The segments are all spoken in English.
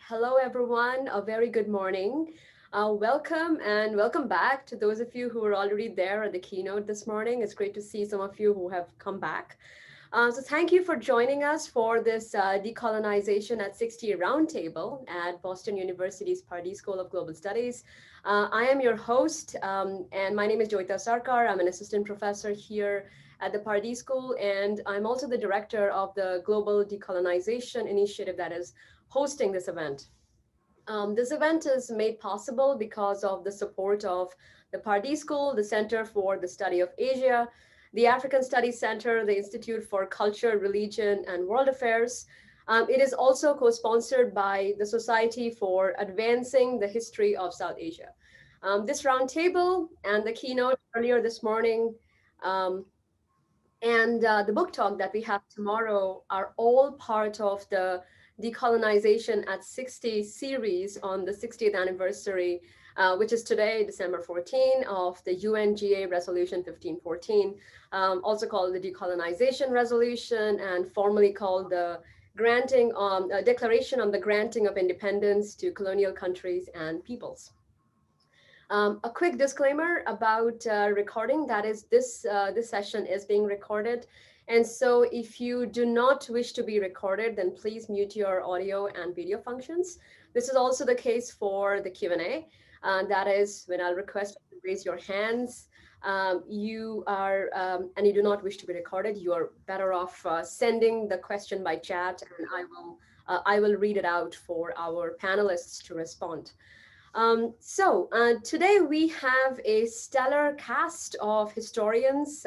Hello, everyone. A very good morning. Welcome and welcome back to those of you who were already there at the keynote this morning. It's great to see some of you who have come back. So thank you for joining us for this Decolonization at 60 Roundtable at Boston University's Pardee School of Global Studies. I am your host, and my name is Joyita Sarkar. I'm an assistant professor here at the Pardee School, and I'm also the director of the Global Decolonization Initiative that is hosting this event. This event is made possible because of the support of the Pardee School, the Center for the Study of Asia, the African Studies Center, the Institute for Culture, Religion, and World Affairs. It is also co-sponsored by the Society for Advancing the History of South Asia. This roundtable and the keynote earlier this morning and the book talk that we have tomorrow are all part of the Decolonization at 60 series on the 60th anniversary, which is today, December 14, of the UNGA Resolution 1514, also called the Decolonization Resolution and formally called the Declaration on the Granting of Independence to Colonial Countries and Peoples. A quick disclaimer about recording, that is this session is being recorded. And so if you do not wish to be recorded, then please mute your audio and video functions. This is also the case for the Q&A. That is when I'll request you to raise your hands. And you do not wish to be recorded, you are better off sending the question by chat, and I will read it out for our panelists to respond. Today we have a stellar cast of historians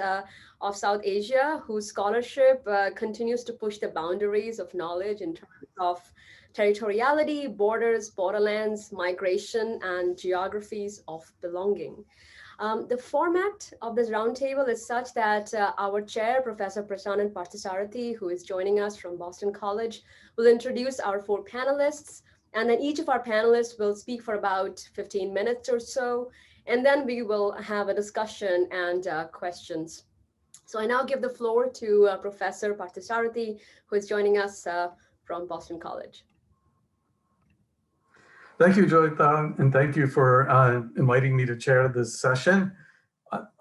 of South Asia whose scholarship continues to push the boundaries of knowledge in terms of territoriality, borders, borderlands, migration, and geographies of belonging. The format of this roundtable is such that our chair, Professor Prasannan Parthasarathi, who is joining us from Boston College, will introduce our four panelists. And then each of our panelists will speak for about 15 minutes or so, and then we will have a discussion and questions. So I now give the floor to Professor Parthasarathi, who is joining us from Boston College. Thank you, Joyita, and thank you for inviting me to chair this session.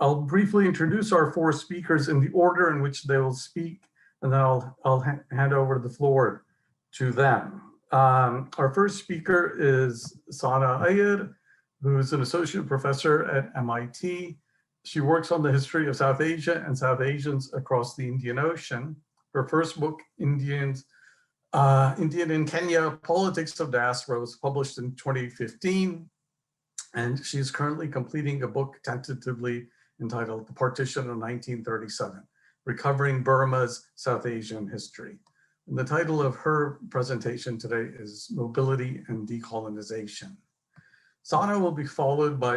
I'll briefly introduce our four speakers in the order in which they will speak, and then I'll hand over the floor to them. Our first speaker is Sana Aiyar, who's an associate professor at MIT. She works on the history of South Asia and South Asians across the Indian Ocean. Her first book, Indian in Kenya, Politics of Diaspora, was published in 2015. And she's currently completing a book tentatively entitled The Partition of 1937, Recovering Burma's South Asian History. And the title of her presentation today is Mobility and Decolonization. Sana will be followed by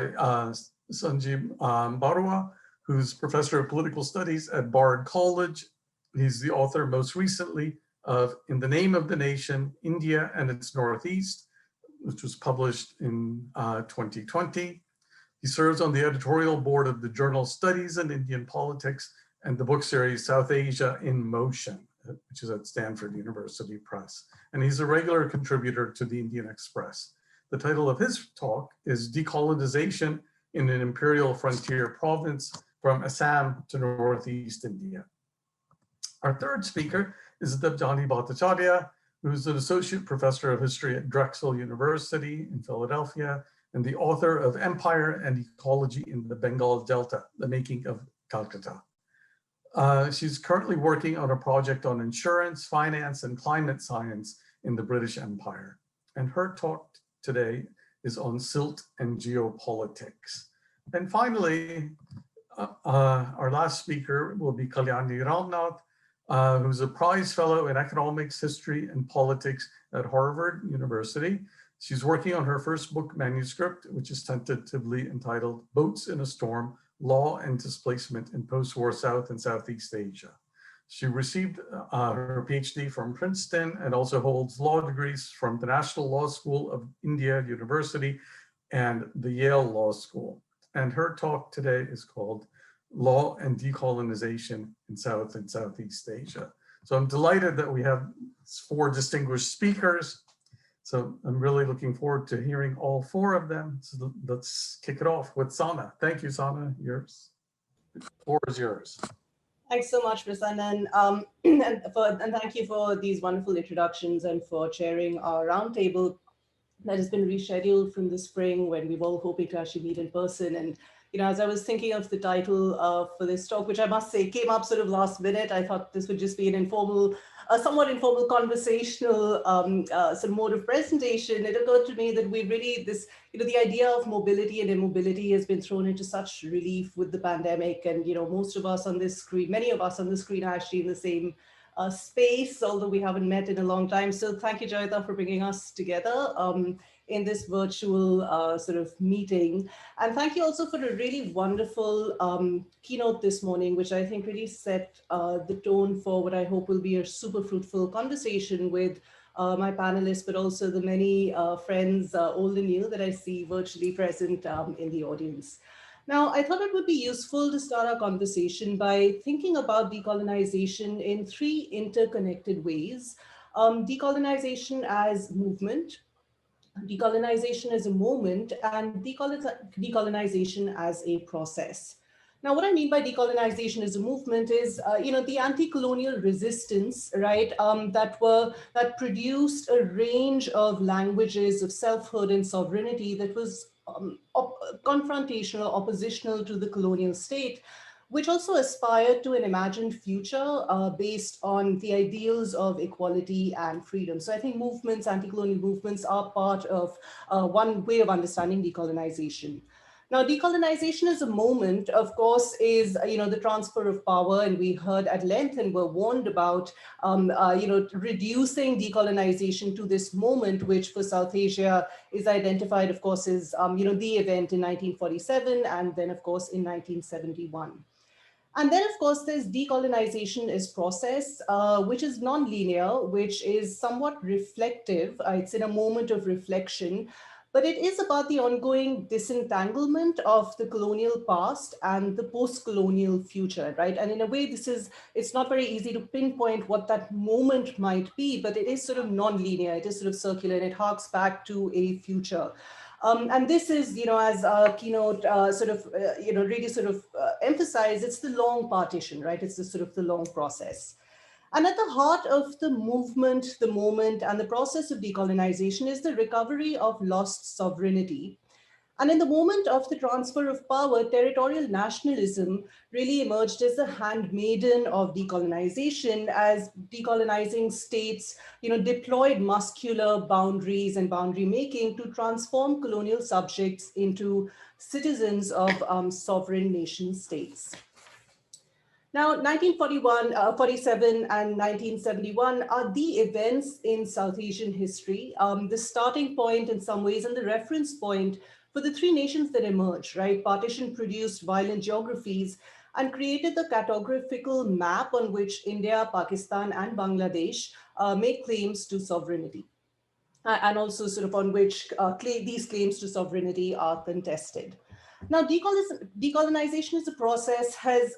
Sanjib Baruah, who's professor of political studies at Bard College. He's the author most recently of In the Name of the Nation, India and its Northeast, which was published in 2020. He serves on the editorial board of the journal Studies in Indian Politics and the book series South Asia in Motion, which is at Stanford University Press. And he's a regular contributor to the Indian Express. The title of his talk is Decolonization in an Imperial Frontier Province from Assam to Northeast India. Our third speaker is Debjani Bhattacharyya, who's an associate professor of history at Drexel University in Philadelphia and the author of Empire and Ecology in the Bengal Delta, The Making of Calcutta. She's currently working on a project on insurance, finance, and climate science in the British Empire. And her talk today is on Silt and Geopolitics. And finally, our last speaker will be Kalyani Ramnath, who's a prize fellow in economics, history, and politics at Harvard University. She's working on her first book manuscript, which is tentatively entitled Boats in a Storm, Law and Displacement in Post-War South and Southeast Asia. She received her PhD from Princeton and also holds law degrees from the National Law School of India University and the Yale Law School. And her talk today is called Law and Decolonization in South and Southeast Asia. So I'm delighted that we have four distinguished speakers. So I'm really looking forward to hearing all four of them. So let's kick it off with Sana. Thank you, Sana. The floor is yours. Thanks so much, Prasannan, and thank you for these wonderful introductions and for chairing our roundtable that has been rescheduled from the spring when we were all hoping to actually meet in person. And as I was thinking of the title for this talk, which I must say came up sort of last minute, I thought this would just be an informal, somewhat informal conversational sort of mode of presentation. It occurred to me that we really, the idea of mobility and immobility has been thrown into such relief with the pandemic. And, most of us on this screen, many of us on the screen are actually in the same space, although we haven't met in a long time. So thank you, Joyita, for bringing us together in this virtual sort of meeting. And thank you also for a really wonderful keynote this morning, which I think really set the tone for what I hope will be a super fruitful conversation with my panelists, but also the many friends, old and new, that I see virtually present in the audience. Now, I thought it would be useful to start our conversation by thinking about decolonization in three interconnected ways. Decolonization as movement, decolonization as a moment, and decolonization as a process. Now, what I mean by decolonization as a movement is, the anti-colonial resistance, right, that produced a range of languages of selfhood and sovereignty that was confrontational, oppositional to the colonial state, which also aspired to an imagined future based on the ideals of equality and freedom. So I think movements, anti-colonial movements, are part of one way of understanding decolonization. Now, decolonization as a moment, of course, is the transfer of power, and we heard at length and were warned about reducing decolonization to this moment, which for South Asia is identified, of course, as the event in 1947, and then, of course, in 1971. And then, of course, there's decolonization as process, which is non-linear, which is somewhat reflective. It's in a moment of reflection, but it is about the ongoing disentanglement of the colonial past and the post-colonial future, right? And in a way, it's not very easy to pinpoint what that moment might be, but it is sort of non-linear, it is sort of circular, and it harks back to a future. And this is, as our keynote really emphasized, it's the long partition, right? It's the sort of the long process. And at the heart of the movement, the moment, and the process of decolonization is the recovery of lost sovereignty. And in the moment of the transfer of power, territorial nationalism really emerged as the handmaiden of decolonization, as decolonizing states, deployed muscular boundaries and boundary making to transform colonial subjects into citizens of sovereign nation states. Now, 1941, 47, and 1971 are the events in South Asian history, the starting point in some ways and the reference point for the three nations that emerged, right? Partition produced violent geographies and created the cartographical map on which India, Pakistan, and Bangladesh make claims to sovereignty, and also sort of on which these claims to sovereignty are contested. Now, decolonization as a process has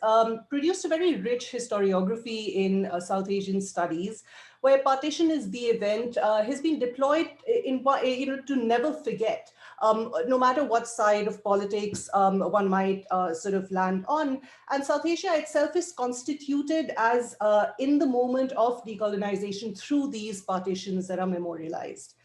produced a very rich historiography in South Asian studies, where partition is the event has been deployed to never forget, no matter what side of politics one might sort of land on. And South Asia itself is constituted as in the moment of decolonization through these partitions that are memorialized.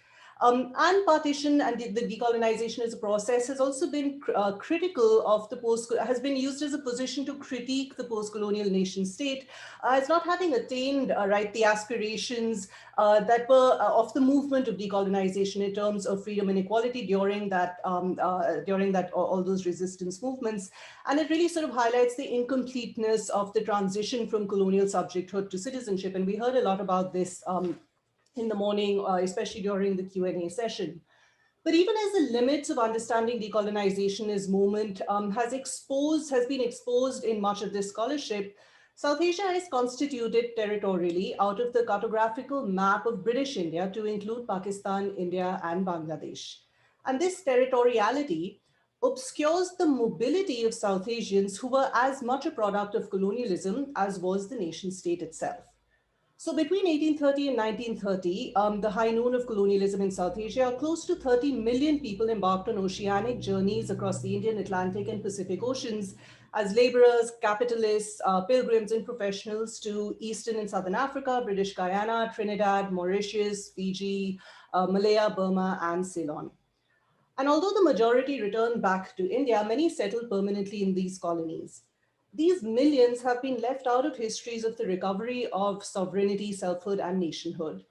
And partition and the decolonization as a process has also been critical of the has been used as a position to critique the post-colonial nation state as not having attained the aspirations that were of the movement of decolonization in terms of freedom and equality during that all those resistance movements. And it really sort of highlights the incompleteness of the transition from colonial subjecthood to citizenship. And we heard a lot about this in the morning, especially during the Q&A session. But even as the limits of understanding decolonization as moment has been exposed in much of this scholarship, South Asia is constituted territorially out of the cartographical map of British India to include Pakistan, India, and Bangladesh. And this territoriality obscures the mobility of South Asians who were as much a product of colonialism as was the nation state itself. So between 1830 and 1930, the high noon of colonialism in South Asia, close to 30 million people embarked on oceanic journeys across the Indian, Atlantic, and Pacific Oceans as laborers, capitalists, pilgrims, and professionals to Eastern and Southern Africa, British Guyana, Trinidad, Mauritius, Fiji, Malaya, Burma, and Ceylon. And although the majority returned back to India, many settled permanently in these colonies. These millions have been left out of histories of the recovery of sovereignty, selfhood, and nationhood.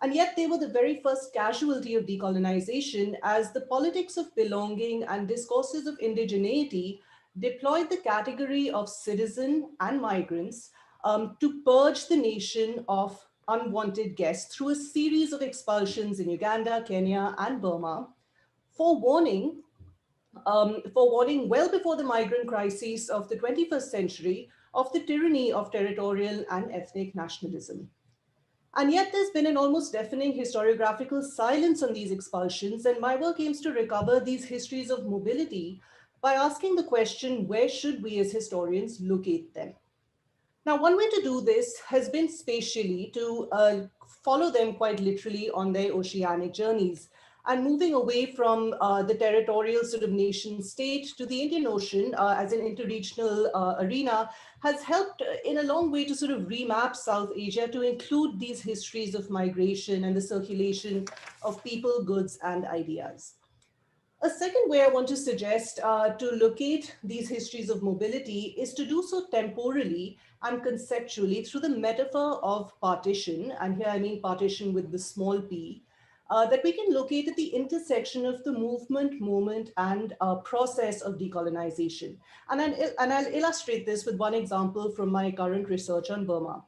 And yet they were the very first casualty of decolonization, as the politics of belonging and discourses of indigeneity deployed the category of citizen and migrants to purge the nation of unwanted guests through a series of expulsions in Uganda, Kenya, and Burma, forewarning forewarning well before the migrant crises of the 21st century of the tyranny of territorial and ethnic nationalism. And yet there's been an almost deafening historiographical silence on these expulsions, and my work aims to recover these histories of mobility by asking the question, where should we as historians locate them? Now, one way to do this has been spatially to follow them quite literally on their oceanic journeys, and moving away from the territorial sort of nation state to the Indian Ocean as an interregional arena has helped in a long way to sort of remap South Asia to include these histories of migration and the circulation of people, goods, and ideas. A second way I want to suggest to locate these histories of mobility is to do so temporally and conceptually through the metaphor of partition, and here I mean partition with the small p, that we can locate at the intersection of the movement, moment, and process of decolonization. And I'll illustrate this with one example from my current research on Burma.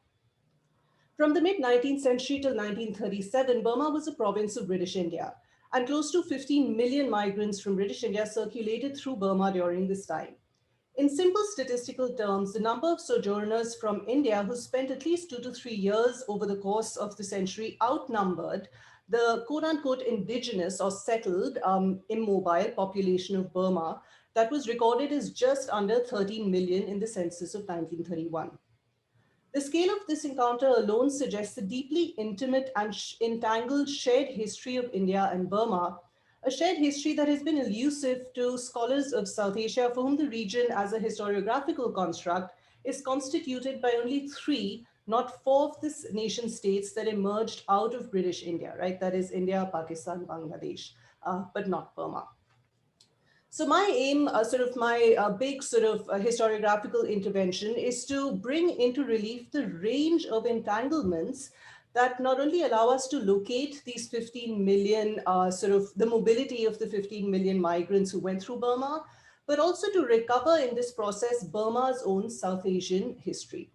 From the mid-19th century till 1937, Burma was a province of British India, and close to 15 million migrants from British India circulated through Burma during this time. In simple statistical terms, the number of sojourners from India who spent at least 2 to 3 years over the course of the century outnumbered the quote-unquote indigenous or settled immobile population of Burma that was recorded as just under 13 million in the census of 1931. The scale of this encounter alone suggests a deeply intimate and entangled shared history of India and Burma, a shared history that has been elusive to scholars of South Asia, for whom the region as a historiographical construct is constituted by only three, not four of the nation states that emerged out of British India, right? That is India, Pakistan, Bangladesh, but not Burma. So my aim, sort of my big sort of historiographical intervention is to bring into relief the range of entanglements that not only allow us to locate these 15 million, sort of the mobility of the 15 million migrants who went through Burma, but also to recover in this process Burma's own South Asian history.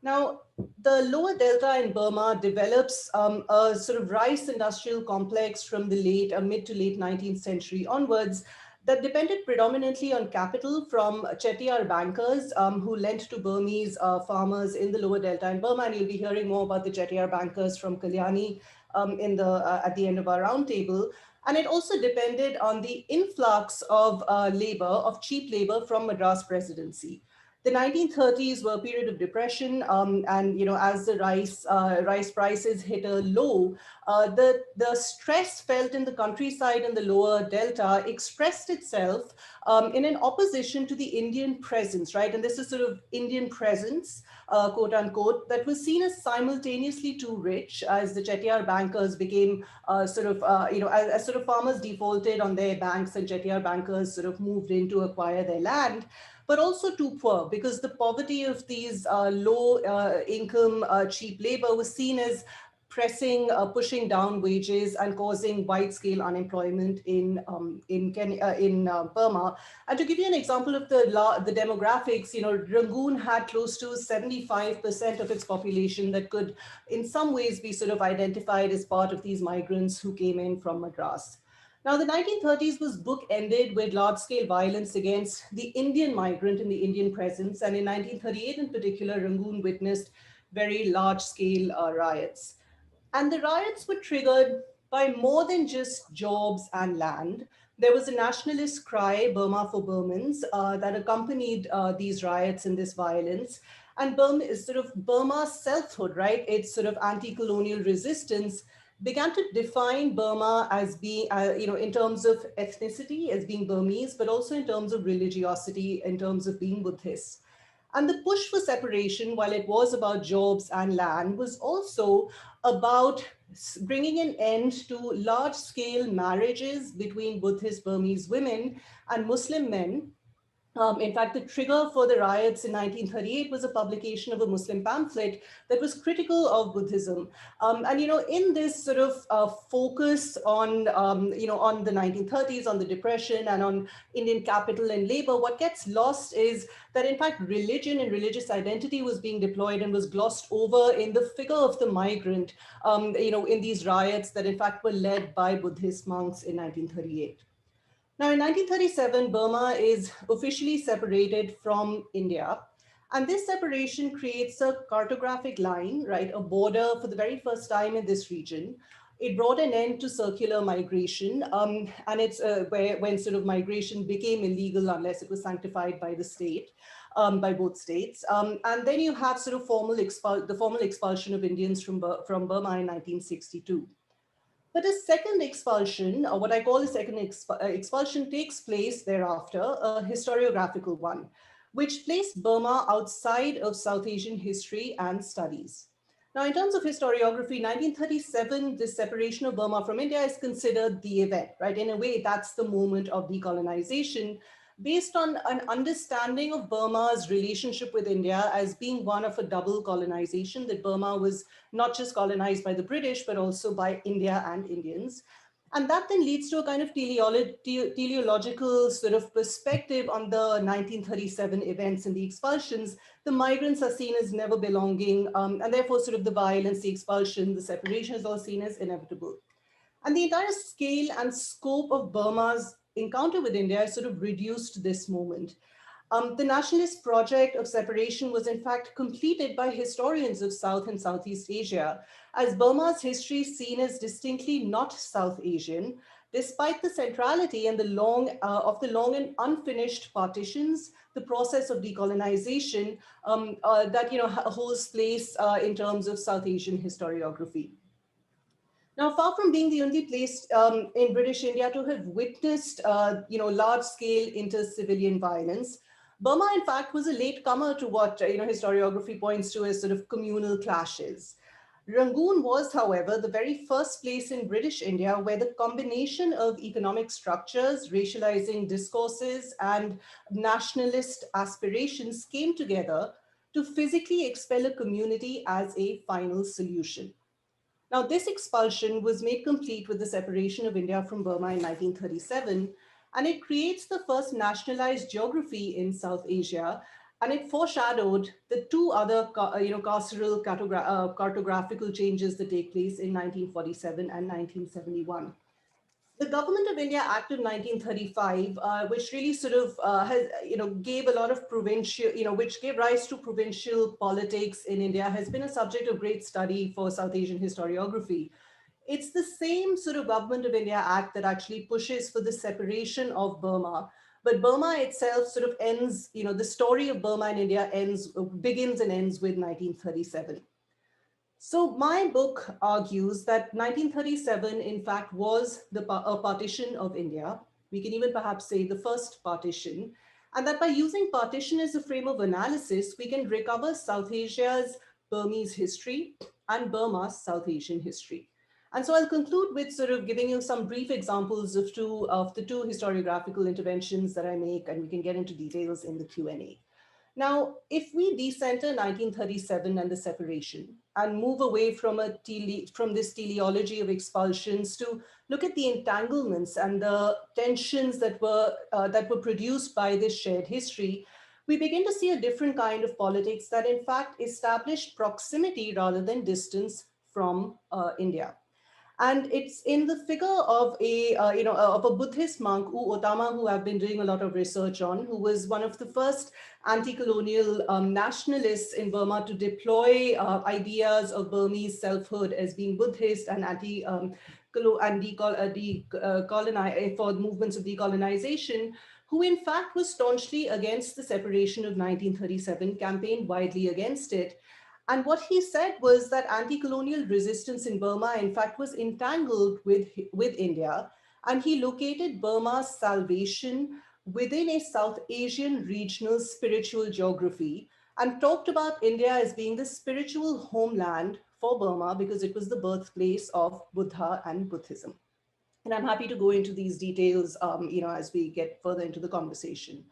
Now, the lower delta in Burma develops a sort of rice industrial complex from the mid to late 19th century onwards that depended predominantly on capital from Chettiar bankers who lent to Burmese farmers in the lower delta in Burma. And you'll be hearing more about the Chettiar bankers from Kalyani at the end of our roundtable. And it also depended on the influx of labor, of cheap labor from Madras Presidency. The 1930s were a period of depression, and as the rice prices hit a low, the stress felt in the countryside and the lower delta expressed itself in an opposition to the Indian presence, right? And this is sort of Indian presence, quote unquote, that was seen as simultaneously too rich as the Chettiar bankers became as sort of farmers defaulted on their banks and Chettiar bankers sort of moved in to acquire their land, but also too poor, because the poverty of these low income cheap labor was seen as pushing down wages and causing wide-scale unemployment in Burma. And to give you an example of the demographics, Rangoon had close to 75% of its population that could, in some ways, be sort of identified as part of these migrants who came in from Madras. Now, the 1930s was bookended with large-scale violence against the Indian migrant and the Indian presence. And in 1938, in particular, Rangoon witnessed very large-scale riots. And the riots were triggered by more than just jobs and land. There was a nationalist cry, Burma for Burmans, that accompanied these riots and this violence. And Burma is sort of Burma's selfhood, right? Its sort of anti-colonial resistance began to define Burma as being, in terms of ethnicity, as being Burmese, but also in terms of religiosity, in terms of being Buddhist. And the push for separation, while it was about jobs and land, was also about bringing an end to large-scale marriages between Buddhist Burmese women and Muslim men. In fact, the trigger for the riots in 1938 was a publication of a Muslim pamphlet that was critical of Buddhism. And in this sort of focus on, on the 1930s, on the depression, and on Indian capital and labor, what gets lost is that, in fact, religion and religious identity was being deployed and was glossed over in the figure of the migrant, in these riots that, in fact, were led by Buddhist monks in 1938. Now, in 1937, Burma is officially separated from India. And this separation creates a cartographic line, right, a border for the very first time in this region. It brought an end to circular migration, and it's when sort of migration became illegal unless it was sanctified by the state, by both states. And then you have sort of the formal expulsion of Indians from Burma in 1962. But a second expulsion, or what I call a second expulsion, takes place thereafter, a historiographical one, which placed Burma outside of South Asian history and studies. Now, in terms of historiography, 1937, the separation of Burma from India is considered the event, right? In a way, that's the moment of decolonization, based on an understanding of Burma's relationship with India as being one of a double colonization, that Burma was not just colonized by the British, but also by India and Indians. And that then leads to a kind of teleological sort of perspective on the 1937 events and the expulsions. The migrants are seen as never belonging, and therefore sort of the violence, the expulsion, the separation is all seen as inevitable. And the entire scale and scope of Burma's encounter with India is sort of reduced to this moment. The nationalist project of separation was in fact completed by historians of South and Southeast Asia, as Burma's history is seen as distinctly not South Asian, despite the centrality and the long and unfinished partitions, the process of decolonization that holds place in terms of South Asian historiography. Now, far from being the only place in British India to have witnessed, large-scale inter-civilian violence, Burma, in fact, was a latecomer to what historiography points to as sort of communal clashes. Rangoon was, however, the very first place in British India where the combination of economic structures, racializing discourses, and nationalist aspirations came together to physically expel a community as a final solution. Now, this expulsion was made complete with the separation of India from Burma in 1937, and it creates the first nationalized geography in South Asia, and it foreshadowed the two other carceral cartographical changes that take place in 1947 and 1971. The Government of India Act of 1935, which really sort of gave a lot of which gave rise to provincial politics in India, has been a subject of great study for South Asian historiography. It's the same sort of Government of India Act that actually pushes for the separation of Burma. But Burma itself sort of ends, the story of Burma in India begins and ends with 1937. So my book argues that 1937, in fact, was a partition of India. We can even perhaps say the first partition, and that by using partition as a frame of analysis, we can recover South Asia's Burmese history and Burma's South Asian history. And so I'll conclude with sort of giving you some brief examples of the two historiographical interventions that I make, and we can get into details in the Q&A. Now, if we decenter 1937 and the separation and move away from this teleology of expulsions to look at the entanglements and the tensions that were produced by this shared history, we begin to see a different kind of politics that in fact established proximity rather than distance from India. And it's in the figure of a Buddhist monk, U Otama, who I've been doing a lot of research on, who was one of the first anti-colonial nationalists in Burma to deploy ideas of Burmese selfhood as being Buddhist and for movements of decolonization, who in fact was staunchly against the separation of 1937, campaigned widely against it. And what he said was that anti-colonial resistance in Burma, in fact, was entangled with India. And he located Burma's salvation within a South Asian regional spiritual geography and talked about India as being the spiritual homeland for Burma because it was the birthplace of Buddha and Buddhism. And I'm happy to go into these details as we get further into the conversation.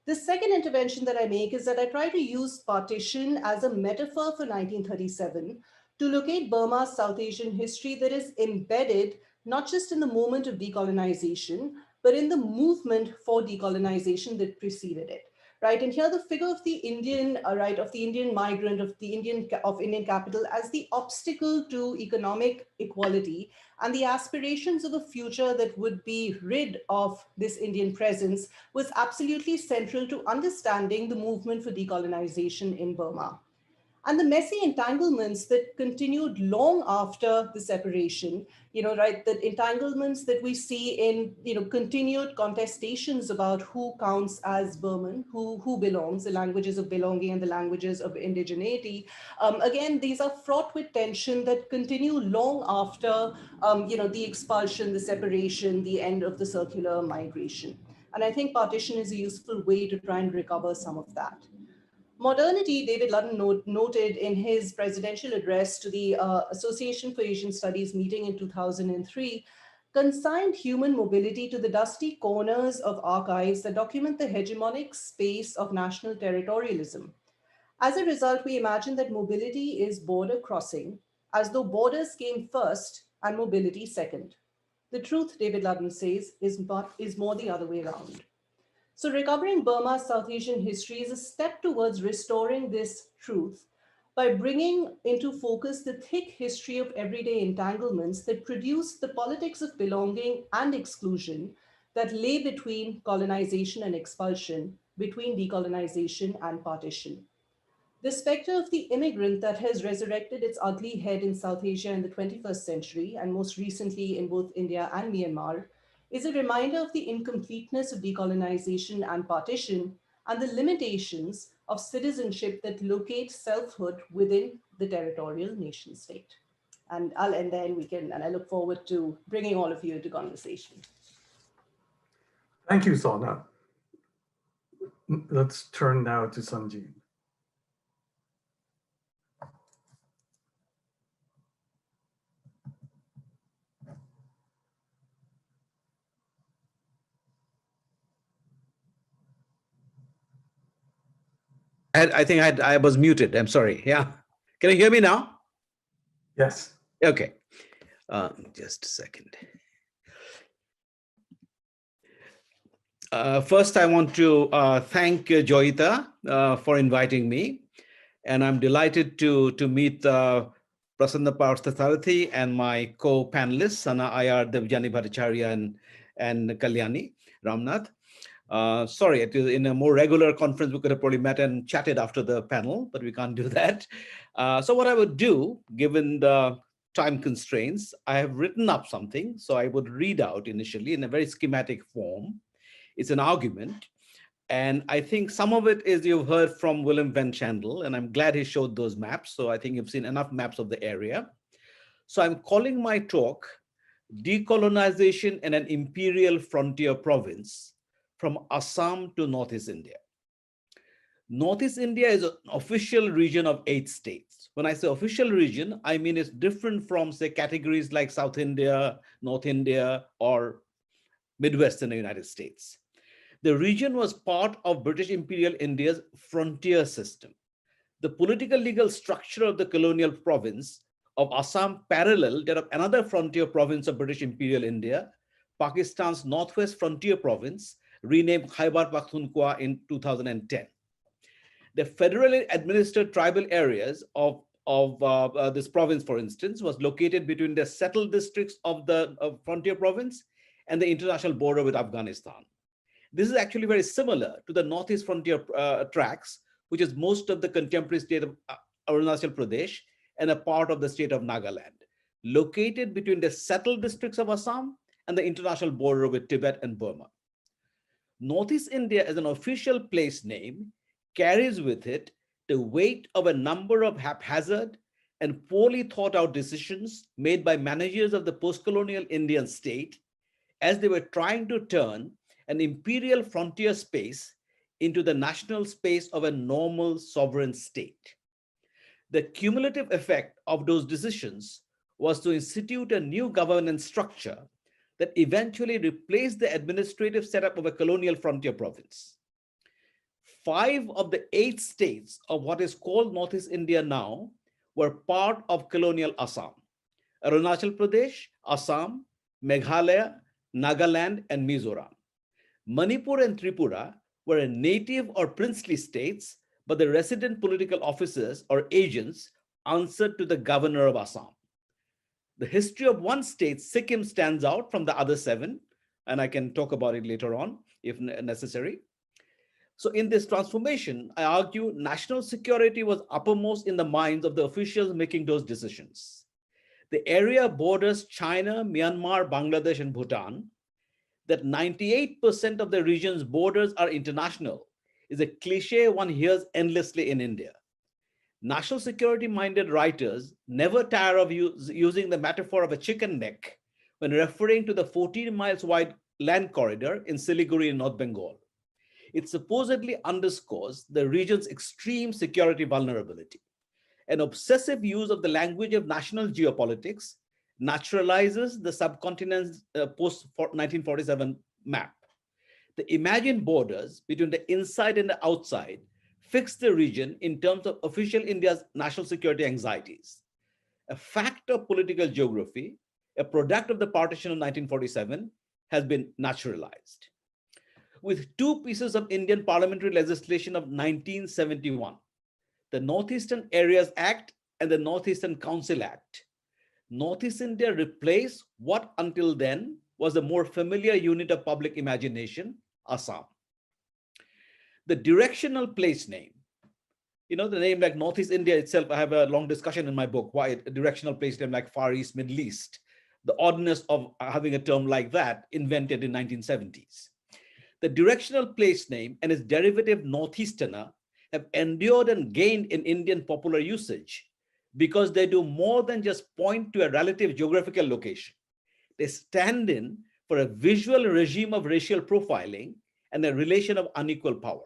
The second intervention that I make is that I try to use partition as a metaphor for 1937 to locate Burma's South Asian history that is embedded not just in the moment of decolonization, but in the movement for decolonization that preceded it. Right, and here the figure of the Indian, of the Indian migrant, of Indian capital as the obstacle to economic equality and the aspirations of a future that would be rid of this Indian presence was absolutely central to understanding the movement for decolonization in Burma. And the messy entanglements that continued long after the separation, that entanglements that we see in, continued contestations about who counts as Burman, who belongs, the languages of belonging and the languages of indigeneity. Again, these are fraught with tension that continue long after, the expulsion, the separation, the end of the circular migration. And I think partition is a useful way to try and recover some of that. Modernity, David Ludden noted in his presidential address to the Association for Asian Studies meeting in 2003, consigned human mobility to the dusty corners of archives that document the hegemonic space of national territorialism. As a result, we imagine that mobility is border crossing, as though borders came first and mobility second. The truth, David Ludden says, is more the other way around. So recovering Burma's South Asian history is a step towards restoring this truth by bringing into focus the thick history of everyday entanglements that produce the politics of belonging and exclusion that lay between colonization and expulsion, between decolonization and partition. The specter of the immigrant that has resurrected its ugly head in South Asia in the 21st century, and most recently in both India and Myanmar, is a reminder of the incompleteness of decolonization and partition and the limitations of citizenship that locate selfhood within the territorial nation state. And I'll end there and I look forward to bringing all of you into conversation. Thank you, Sona. Let's turn now to Sanjib. I think I was muted. I'm sorry. Yeah. Can you hear me now? Yes. Okay. Just a second. First, I want to thank Joyita for inviting me. And I'm delighted to meet Prasannan Parthasarathi and my co-panelists, Aiyar, Debjani Bhattacharyya, and Kalyani Ramnath. Sorry, it is in a more regular conference, we could have probably met and chatted after the panel, but we can't do that. So what I would do, given the time constraints, I have written up something. So I would read out initially in a very schematic form. It's an argument. And I think some of it is you've heard from Willem Van Chandel, and I'm glad he showed those maps. So I think you've seen enough maps of the area. So I'm calling my talk Decolonization in an Imperial Frontier Province, from Assam to Northeast India. Northeast India is an official region of 8 states. When I say official region, I mean it's different from, say, categories like South India, North India, or Midwestern United States. The region was part of British Imperial India's frontier system. The political legal structure of the colonial province of Assam paralleled that of another frontier province of British Imperial India, Pakistan's Northwest Frontier Province, renamed Khyber Pakhtunkhwa in 2010. The federally administered tribal areas of this province, for instance, was located between the settled districts of the frontier province and the international border with Afghanistan. This is actually very similar to the Northeast Frontier tracts, which is most of the contemporary state of Arunachal Pradesh and a part of the state of Nagaland, located between the settled districts of Assam and the international border with Tibet and Burma. Northeast India as an official place name carries with it the weight of a number of haphazard and poorly thought out decisions made by managers of the post-colonial Indian state as they were trying to turn an imperial frontier space into the national space of a normal sovereign state. The cumulative effect of those decisions was to institute a new governance structure that eventually replaced the administrative setup of a colonial frontier province. 5 of the 8 states of what is called Northeast India now were part of colonial Assam: Arunachal Pradesh, Assam, Meghalaya, Nagaland, and Mizoram. Manipur and Tripura were native or princely states, but the resident political officers or agents answered to the governor of Assam. The history of one state, Sikkim, stands out from the other 7, and I can talk about it later on if necessary. So in this transformation, I argue national security was uppermost in the minds of the officials making those decisions. The area borders China, Myanmar, Bangladesh, and Bhutan. That 98% of the region's borders are international is a cliche one hears endlessly in India. National security-minded writers never tire of using the metaphor of a chicken neck when referring to the 14 miles wide land corridor in Siliguri in North Bengal. It supposedly underscores the region's extreme security vulnerability. An obsessive use of the language of national geopolitics naturalizes the subcontinent's post-1947 map. The imagined borders between the inside and the outside fix the region in terms of official India's national security anxieties. A fact of political geography, a product of the partition of 1947, has been naturalized. With 2 pieces of Indian parliamentary legislation of 1971, the Northeastern Areas Act and the Northeastern Council Act, Northeast India replaced what until then was a more familiar unit of public imagination, Assam. The directional place name, the name like Northeast India itself, I have a long discussion in my book, why a directional place name like Far East, Middle East, the oddness of having a term like that invented in 1970s. The directional place name and its derivative Northeasterner have endured and gained in Indian popular usage because they do more than just point to a relative geographical location. They stand in for a visual regime of racial profiling and a relation of unequal power.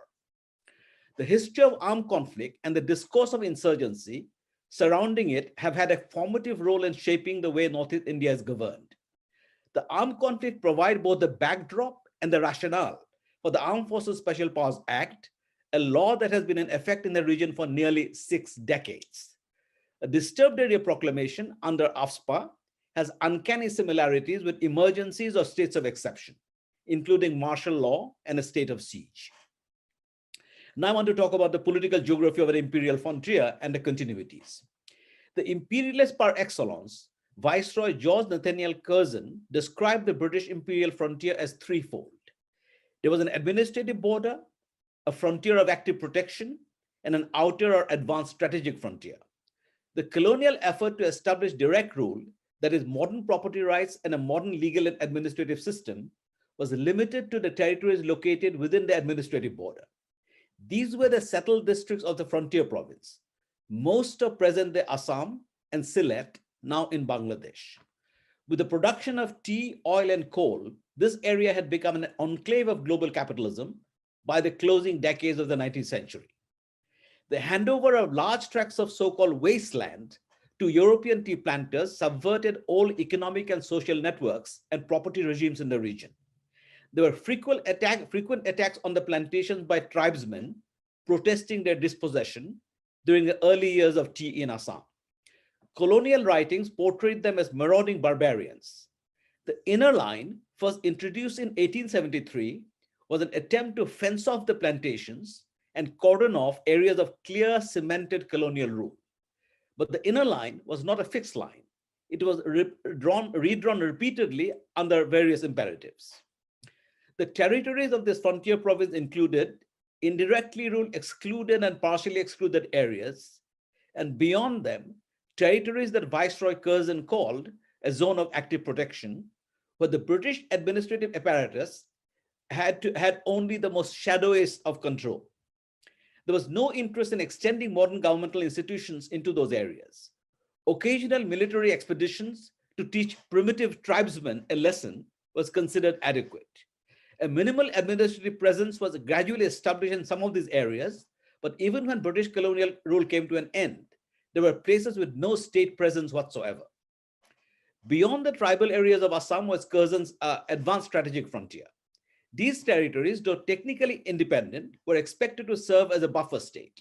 The history of armed conflict and the discourse of insurgency surrounding it have had a formative role in shaping the way Northeast India is governed. The armed conflict provide both the backdrop and the rationale for the Armed Forces Special Powers Act, a law that has been in effect in the region for nearly 6 decades. A disturbed area proclamation under AFSPA has uncanny similarities with emergencies or states of exception, including martial law and a state of siege. Now I want to talk about the political geography of an imperial frontier and the continuities. The imperialist par excellence, Viceroy George Nathaniel Curzon, described the British imperial frontier as threefold. There was an administrative border, a frontier of active protection, and an outer or advanced strategic frontier. The colonial effort to establish direct rule, that is modern property rights and a modern legal and administrative system, was limited to the territories located within the administrative border. These were the settled districts of the frontier province, most of present-day Assam and Sylhet, now in Bangladesh. With the production of tea, oil, and coal, this area had become an enclave of global capitalism by the closing decades of the 19th century. The handover of large tracts of so-called wasteland to European tea planters subverted all economic and social networks and property regimes in the region. There were frequent attacks on the plantations by tribesmen protesting their dispossession during the early years of tea in Assam. Colonial writings portrayed them as marauding barbarians. The inner line, first introduced in 1873, was an attempt to fence off the plantations and cordon off areas of clear cemented colonial rule. But the inner line was not a fixed line. It was redrawn repeatedly under various imperatives. The territories of this frontier province included indirectly ruled excluded and partially excluded areas, and beyond them, territories that Viceroy Curzon called a zone of active protection, where the British administrative apparatus had only the most shadowiest of control. There was no interest in extending modern governmental institutions into those areas. Occasional military expeditions to teach primitive tribesmen a lesson was considered adequate. A minimal administrative presence was gradually established in some of these areas, but even when British colonial rule came to an end, there were places with no state presence whatsoever. Beyond the tribal areas of Assam was Curzon's advanced strategic frontier. These territories, though technically independent, were expected to serve as a buffer state.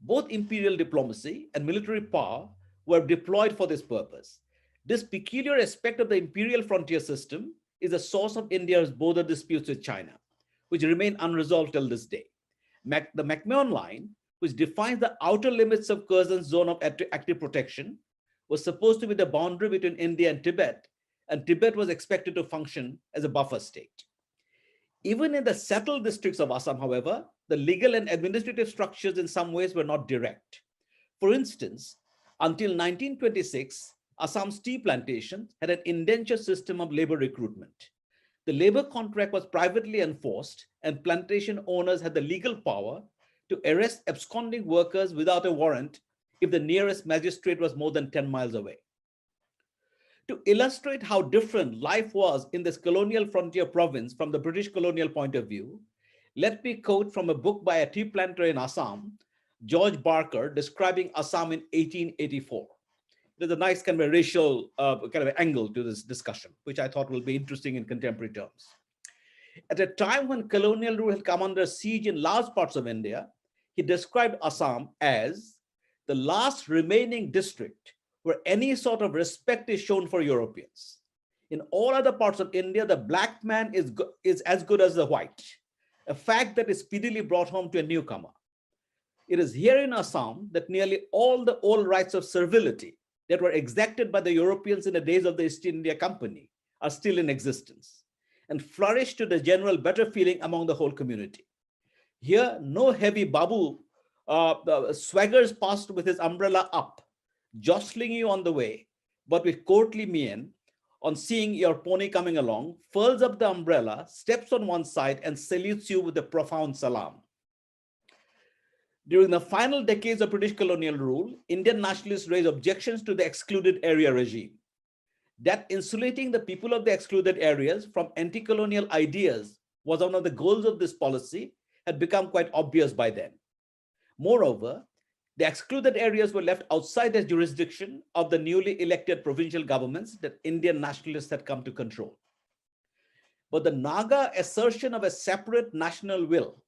Both imperial diplomacy and military power were deployed for this purpose. This peculiar aspect of the imperial frontier system is a source of India's border disputes with China, which remain unresolved till this day. The McMahon Line, which defines the outer limits of Curzon's zone of active protection, was supposed to be the boundary between India and Tibet was expected to function as a buffer state. Even in the settled districts of Assam, however, the legal and administrative structures in some ways were not direct. For instance, until 1926, Assam's tea plantations had an indenture system of labor recruitment. The labor contract was privately enforced, and plantation owners had the legal power to arrest absconding workers without a warrant if the nearest magistrate was more than 10 miles away. To illustrate how different life was in this colonial frontier province from the British colonial point of view, let me quote from a book by a tea planter in Assam, George Barker, describing Assam in 1884. There's a nice kind of a racial kind of angle to this discussion, which I thought will be interesting in contemporary terms. At a time when colonial rule had come under siege in large parts of India, he described Assam as the last remaining district where any sort of respect is shown for Europeans. In all other parts of India, the black man is as good as the white, a fact that is speedily brought home to a newcomer. It is here in Assam that nearly all the old rights of servility that were exacted by the Europeans in the days of the East India Company are still in existence and flourish to the general better feeling among the whole community. Here, no heavy babu swaggers past with his umbrella up, jostling you on the way, but with courtly mien, on seeing your pony coming along, furls up the umbrella, steps on one side, and salutes you with a profound salam. During the final decades of British colonial rule, Indian nationalists raised objections to the excluded area regime. That insulating the people of the excluded areas from anti-colonial ideas was one of the goals of this policy, had become quite obvious by then. Moreover, the excluded areas were left outside the jurisdiction of the newly elected provincial governments that Indian nationalists had come to control. But the Naga assertion of a separate national will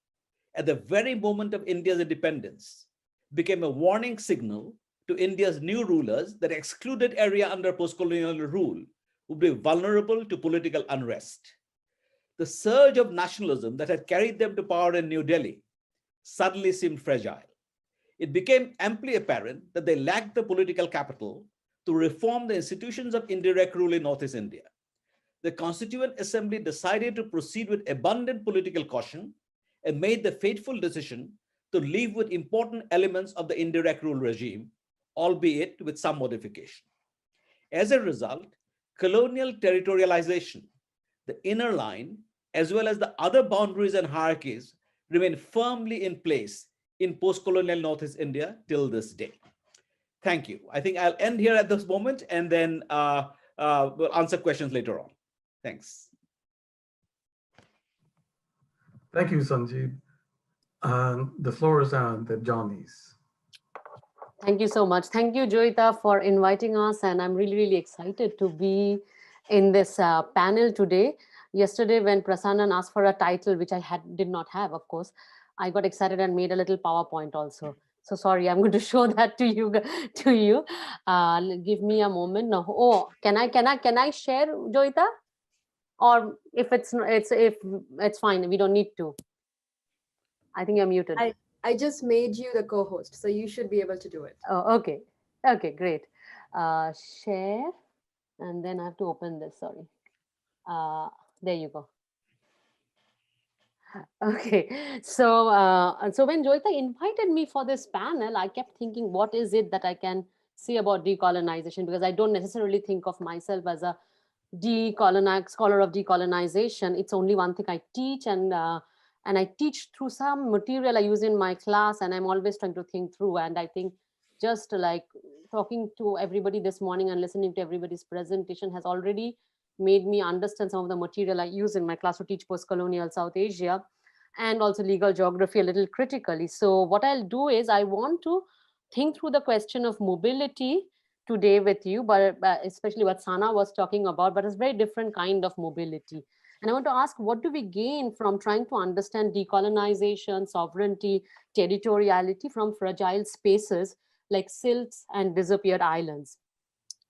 at the very moment of India's independence became a warning signal to India's new rulers that excluded area under post-colonial rule would be vulnerable to political unrest. The surge of nationalism that had carried them to power in New Delhi suddenly seemed fragile. It became amply apparent that they lacked the political capital to reform the institutions of indirect rule in Northeast India. The Constituent Assembly decided to proceed with abundant political caution and made the fateful decision to leave with important elements of the indirect rule regime, albeit with some modification. As a result, colonial territorialization, the inner line, as well as the other boundaries and hierarchies, remain firmly in place in post-colonial Northeast India till this day. Thank you. I think I'll end here at this moment and then we'll answer questions later on. Thanks. Thank you, Sanjib. The floor is on Debjani's. Thank you so much. Thank you, Joyita, for inviting us. And I'm really, really excited to be in this panel today. Yesterday, when Prasannan asked for a title, which I did not have, of course, I got excited and made a little PowerPoint also. So sorry, I'm going to show that to you. Give me a moment. No. Oh, can I share, Joyita? Or if it's fine, we don't need to. I think you're muted. I just made you the co-host, so you should be able to do it. Oh, okay. Okay, great. Share, and then I have to open this, sorry. There you go. Okay, so when Joyita invited me for this panel, I kept thinking, what is it that I can say about decolonization? Because I don't necessarily think of myself as a scholar of decolonization, it's only one thing I teach, and I teach through some material I use in my class, and I'm always trying to think through. And I think just like talking to everybody this morning and listening to everybody's presentation has already made me understand some of the material I use in my class to teach post-colonial South Asia and also legal geography a little critically. So what I'll do is I want to think through the question of mobility today with you, but especially what Sana was talking about, but it's a very different kind of mobility. And I want to ask, what do we gain from trying to understand decolonization, sovereignty, territoriality from fragile spaces like silts and disappeared islands?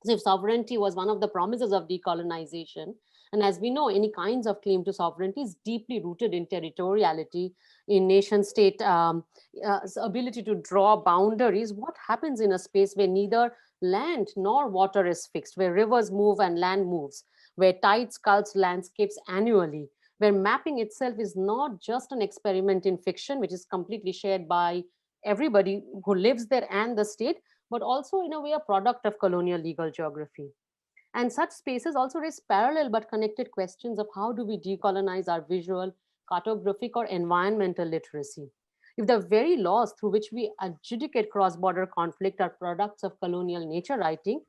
So if sovereignty was one of the promises of decolonization, and as we know, any kinds of claim to sovereignty is deeply rooted in territoriality, in nation state ability to draw boundaries. What happens in a space where neither land nor water is fixed, where rivers move and land moves, where tide sculpts landscapes annually, where mapping itself is not just an experiment in fiction, which is completely shared by everybody who lives there and the state, but also in a way a product of colonial legal geography. And such spaces also raise parallel but connected questions of how do we decolonize our visual, cartographic, or environmental literacy. If the very laws through which we adjudicate cross-border conflict are products of colonial nature writing,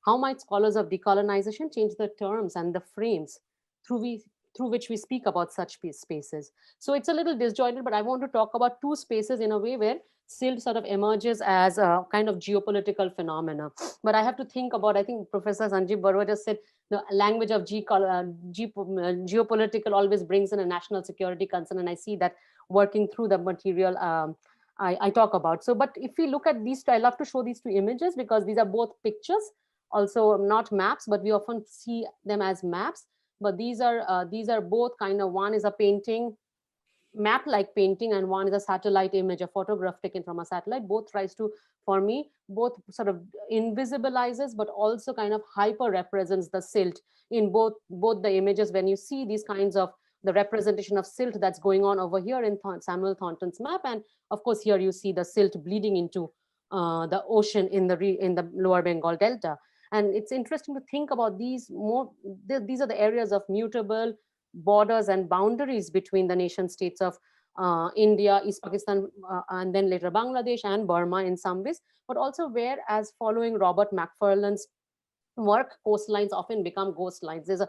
how might scholars of decolonization change the terms and the frames through, through which we speak about such spaces? So it's a little disjointed, but I want to talk about two spaces in a way where silt sort of emerges as a kind of geopolitical phenomena. But I have to think about, I think Professor Sanjib Baruah just said, the language of geopolitical always brings in a national security concern. And I see that working through the material I talk about. So, but if we look at these two, I love to show these two images because these are both pictures, also not maps, but we often see them as maps. But these are both kind of, one is a painting, map-like painting, and one is a satellite image, a photograph taken from a satellite. Both tries to, for me, both sort of invisibilizes, but also kind of hyper represents the silt in both the images. When you see these kinds of the representation of silt that's going on over here in Samuel Thornton's map, and of course here you see the silt bleeding into the ocean in the lower Bengal Delta. And it's interesting to think about these more. These are the areas of mutable borders and boundaries between the nation states of India, East Pakistan, and then later Bangladesh and Burma in some ways, but also where, as following Robert Macfarlane's work, coastlines often become ghost lines. There's a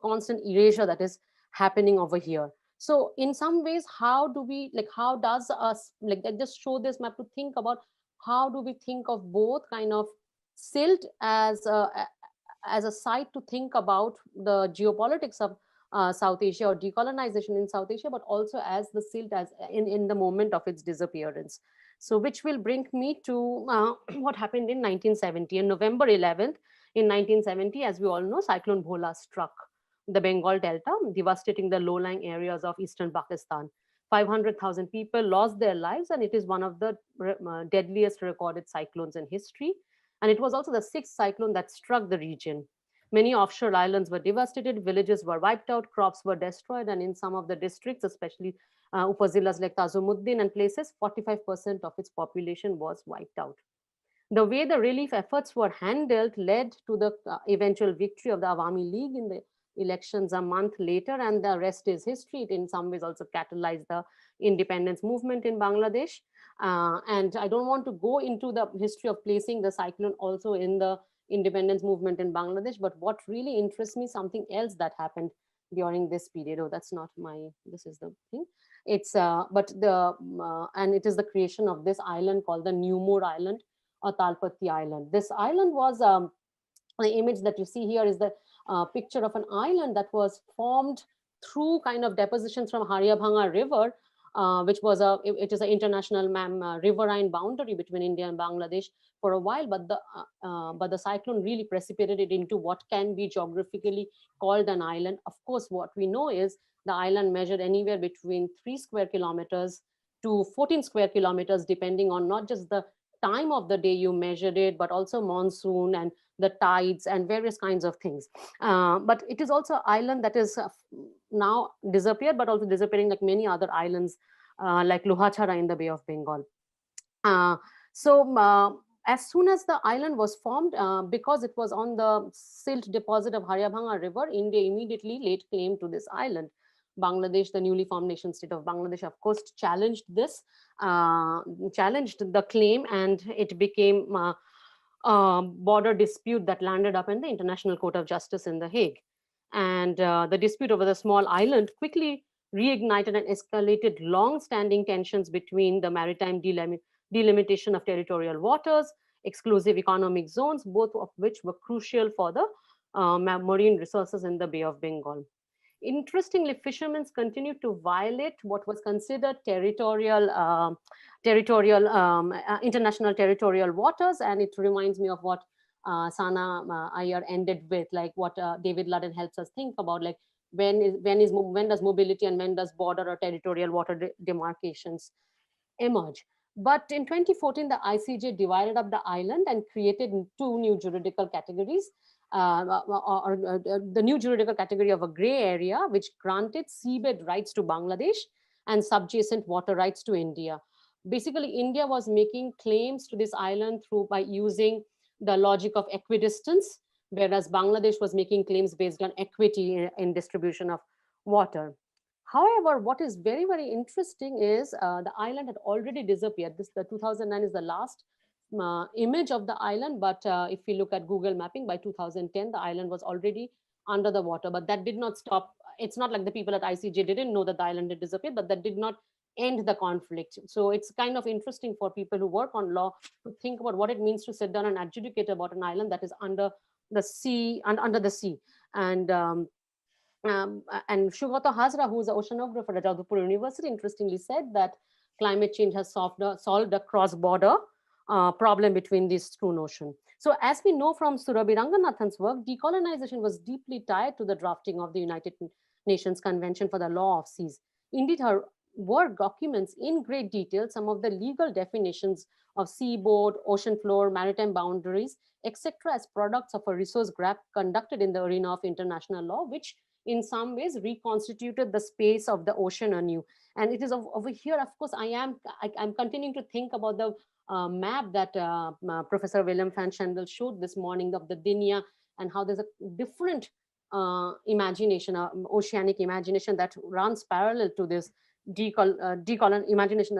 constant erasure that is happening over here. So in some ways, how do we, like, how does us, like, I just show this map to think about how do we think of both kind of silt as a site to think about the geopolitics of South Asia or decolonization in South Asia, but also as the silt as in the moment of its disappearance. So which will bring me to what happened in 1970. On November 11th, in 1970, as we all know, Cyclone Bhola struck the Bengal Delta, devastating the low-lying areas of eastern Pakistan. 500,000 people lost their lives, and it is one of the deadliest recorded cyclones in history. And it was also the sixth cyclone that struck the region. Many offshore islands were devastated, villages were wiped out, crops were destroyed, and in some of the districts, especially Upazilas like Tazumuddin and places, 45% of its population was wiped out. The way the relief efforts were handled led to the eventual victory of the Awami League in the elections a month later, and the rest is history. It in some ways also catalyzed the independence movement in Bangladesh. And I don't want to go into the history of placing the cyclone also in the independence movement in Bangladesh, but what really interests me, something else that happened during this period. Oh, that's not my, this is the thing. It's, and it is the creation of this island called the Newmore Island or Talpatti Island. This island was, the image that you see here is the picture of an island that was formed through kind of depositions from Haryabhanga River, which was it is an international riverine boundary between India and Bangladesh for a while, but the cyclone really precipitated it into what can be geographically called an island. Of course, what we know is the island measured anywhere between 3 square kilometers to 14 square kilometers, depending on not just the time of the day you measured it, but also monsoon and the tides and various kinds of things. But it is also an island that is now disappeared, but also disappearing like many other islands like Lohachara in the Bay of Bengal. as soon as the island was formed, because it was on the silt deposit of Haryabhanga River, India immediately laid claim to this island. Bangladesh, the newly formed nation state of Bangladesh, of course, challenged the claim, and it became a border dispute that landed up in the International Court of Justice in The Hague. And the dispute over the small island quickly reignited and escalated long-standing tensions between the maritime delimitation of territorial waters, exclusive economic zones, both of which were crucial for the marine resources in the Bay of Bengal. Interestingly, fishermen continued to violate what was considered international territorial waters, and it reminds me of what Sana Aiyar ended with, like what David Ludden helps us think about, like when does mobility and when does border or territorial water demarcations emerge. But in 2014, the ICJ divided up the island and created two new juridical categories. The new juridical category of a gray area, which granted seabed rights to Bangladesh and subjacent water rights to India. Basically, India was making claims to this island by using the logic of equidistance, whereas Bangladesh was making claims based on equity in distribution of water. However, what is very, very interesting is the island had already disappeared. The 2009 is the last image of the island, but if we look at Google mapping, by 2010, the island was already under the water, but that did not stop. It's not like the people at ICJ didn't know that the island had disappeared, but that did not end the conflict. So it's kind of interesting for people who work on law to think about what it means to sit down and adjudicate about an island that is under the sea. And Shugata Hazra, who is an oceanographer at Jadavpur University, interestingly said that climate change has solved a cross-border problem between these two notions. So as we know from Surabhi Ranganathan's work, decolonization was deeply tied to the drafting of the United Nations Convention for the Law of Seas. Indeed, her work documents in great detail some of the legal definitions of seaboard, ocean floor, maritime boundaries, etc., as products of a resource grab conducted in the arena of international law, which in some ways reconstituted the space of the ocean anew. And it is over here, of course, I'm continuing to think about the map that Professor Willem van Schendel showed this morning of the Dinya, and how there's a different imagination, oceanic imagination that runs parallel to this decolonial imagination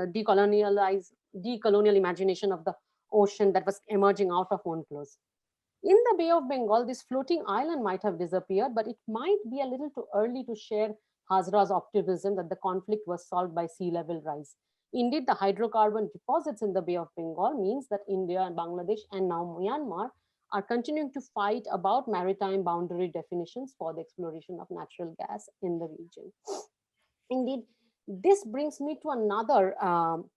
of the ocean that was emerging out of UNCLOS. In the Bay of Bengal, this floating island might have disappeared, but it might be a little too early to share Hazra's optimism that the conflict was solved by sea level rise. Indeed, the hydrocarbon deposits in the Bay of Bengal means that India and Bangladesh and now Myanmar are continuing to fight about maritime boundary definitions for the exploration of natural gas in the region. Indeed, this brings me to another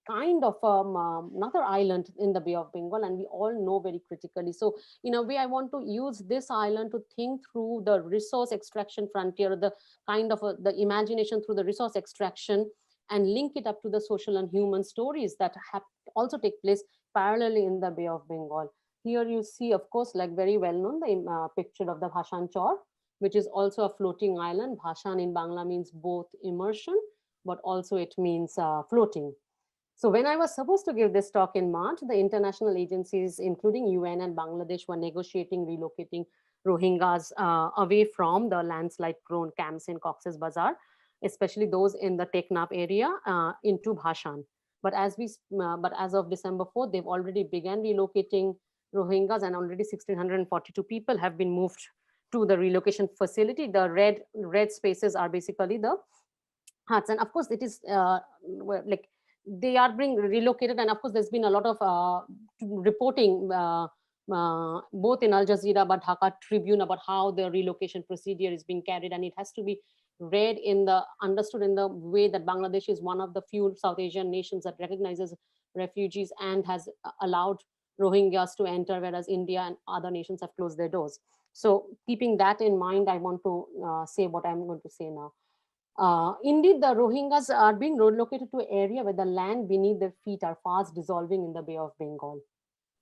another island in the Bay of Bengal, and we all know very critically. So in a way, I want to use this island to think through the resource extraction frontier, the kind of the imagination through the resource extraction, and link it up to the social and human stories that have also take place parallelly in the Bay of Bengal. Here you see, of course, like very well known, the picture of the Bhashan Chor, which is also a floating island. Bhashan in Bangla means both immersion, but also it means floating. So when I was supposed to give this talk in March, the international agencies, including UN and Bangladesh, were negotiating relocating Rohingyas away from the landslide-prone camps in Cox's Bazar, especially those in the Teknaf area, into Bhashan. But as of December 4th, they've already begun relocating Rohingyas, and already 1,642 people have been moved to the relocation facility. The red spaces are basically the huts, and of course it is like they are being relocated, and of course there's been a lot of reporting both in Al Jazeera but Dhaka Tribune about how the relocation procedure is being carried, and it has to be understood in the way that Bangladesh is one of the few South Asian nations that recognizes refugees and has allowed Rohingyas to enter, whereas India and other nations have closed their doors. So keeping that in mind, I want to say what I'm going to say now. Indeed, the Rohingyas are being relocated to an area where the land beneath their feet are fast dissolving in the Bay of Bengal.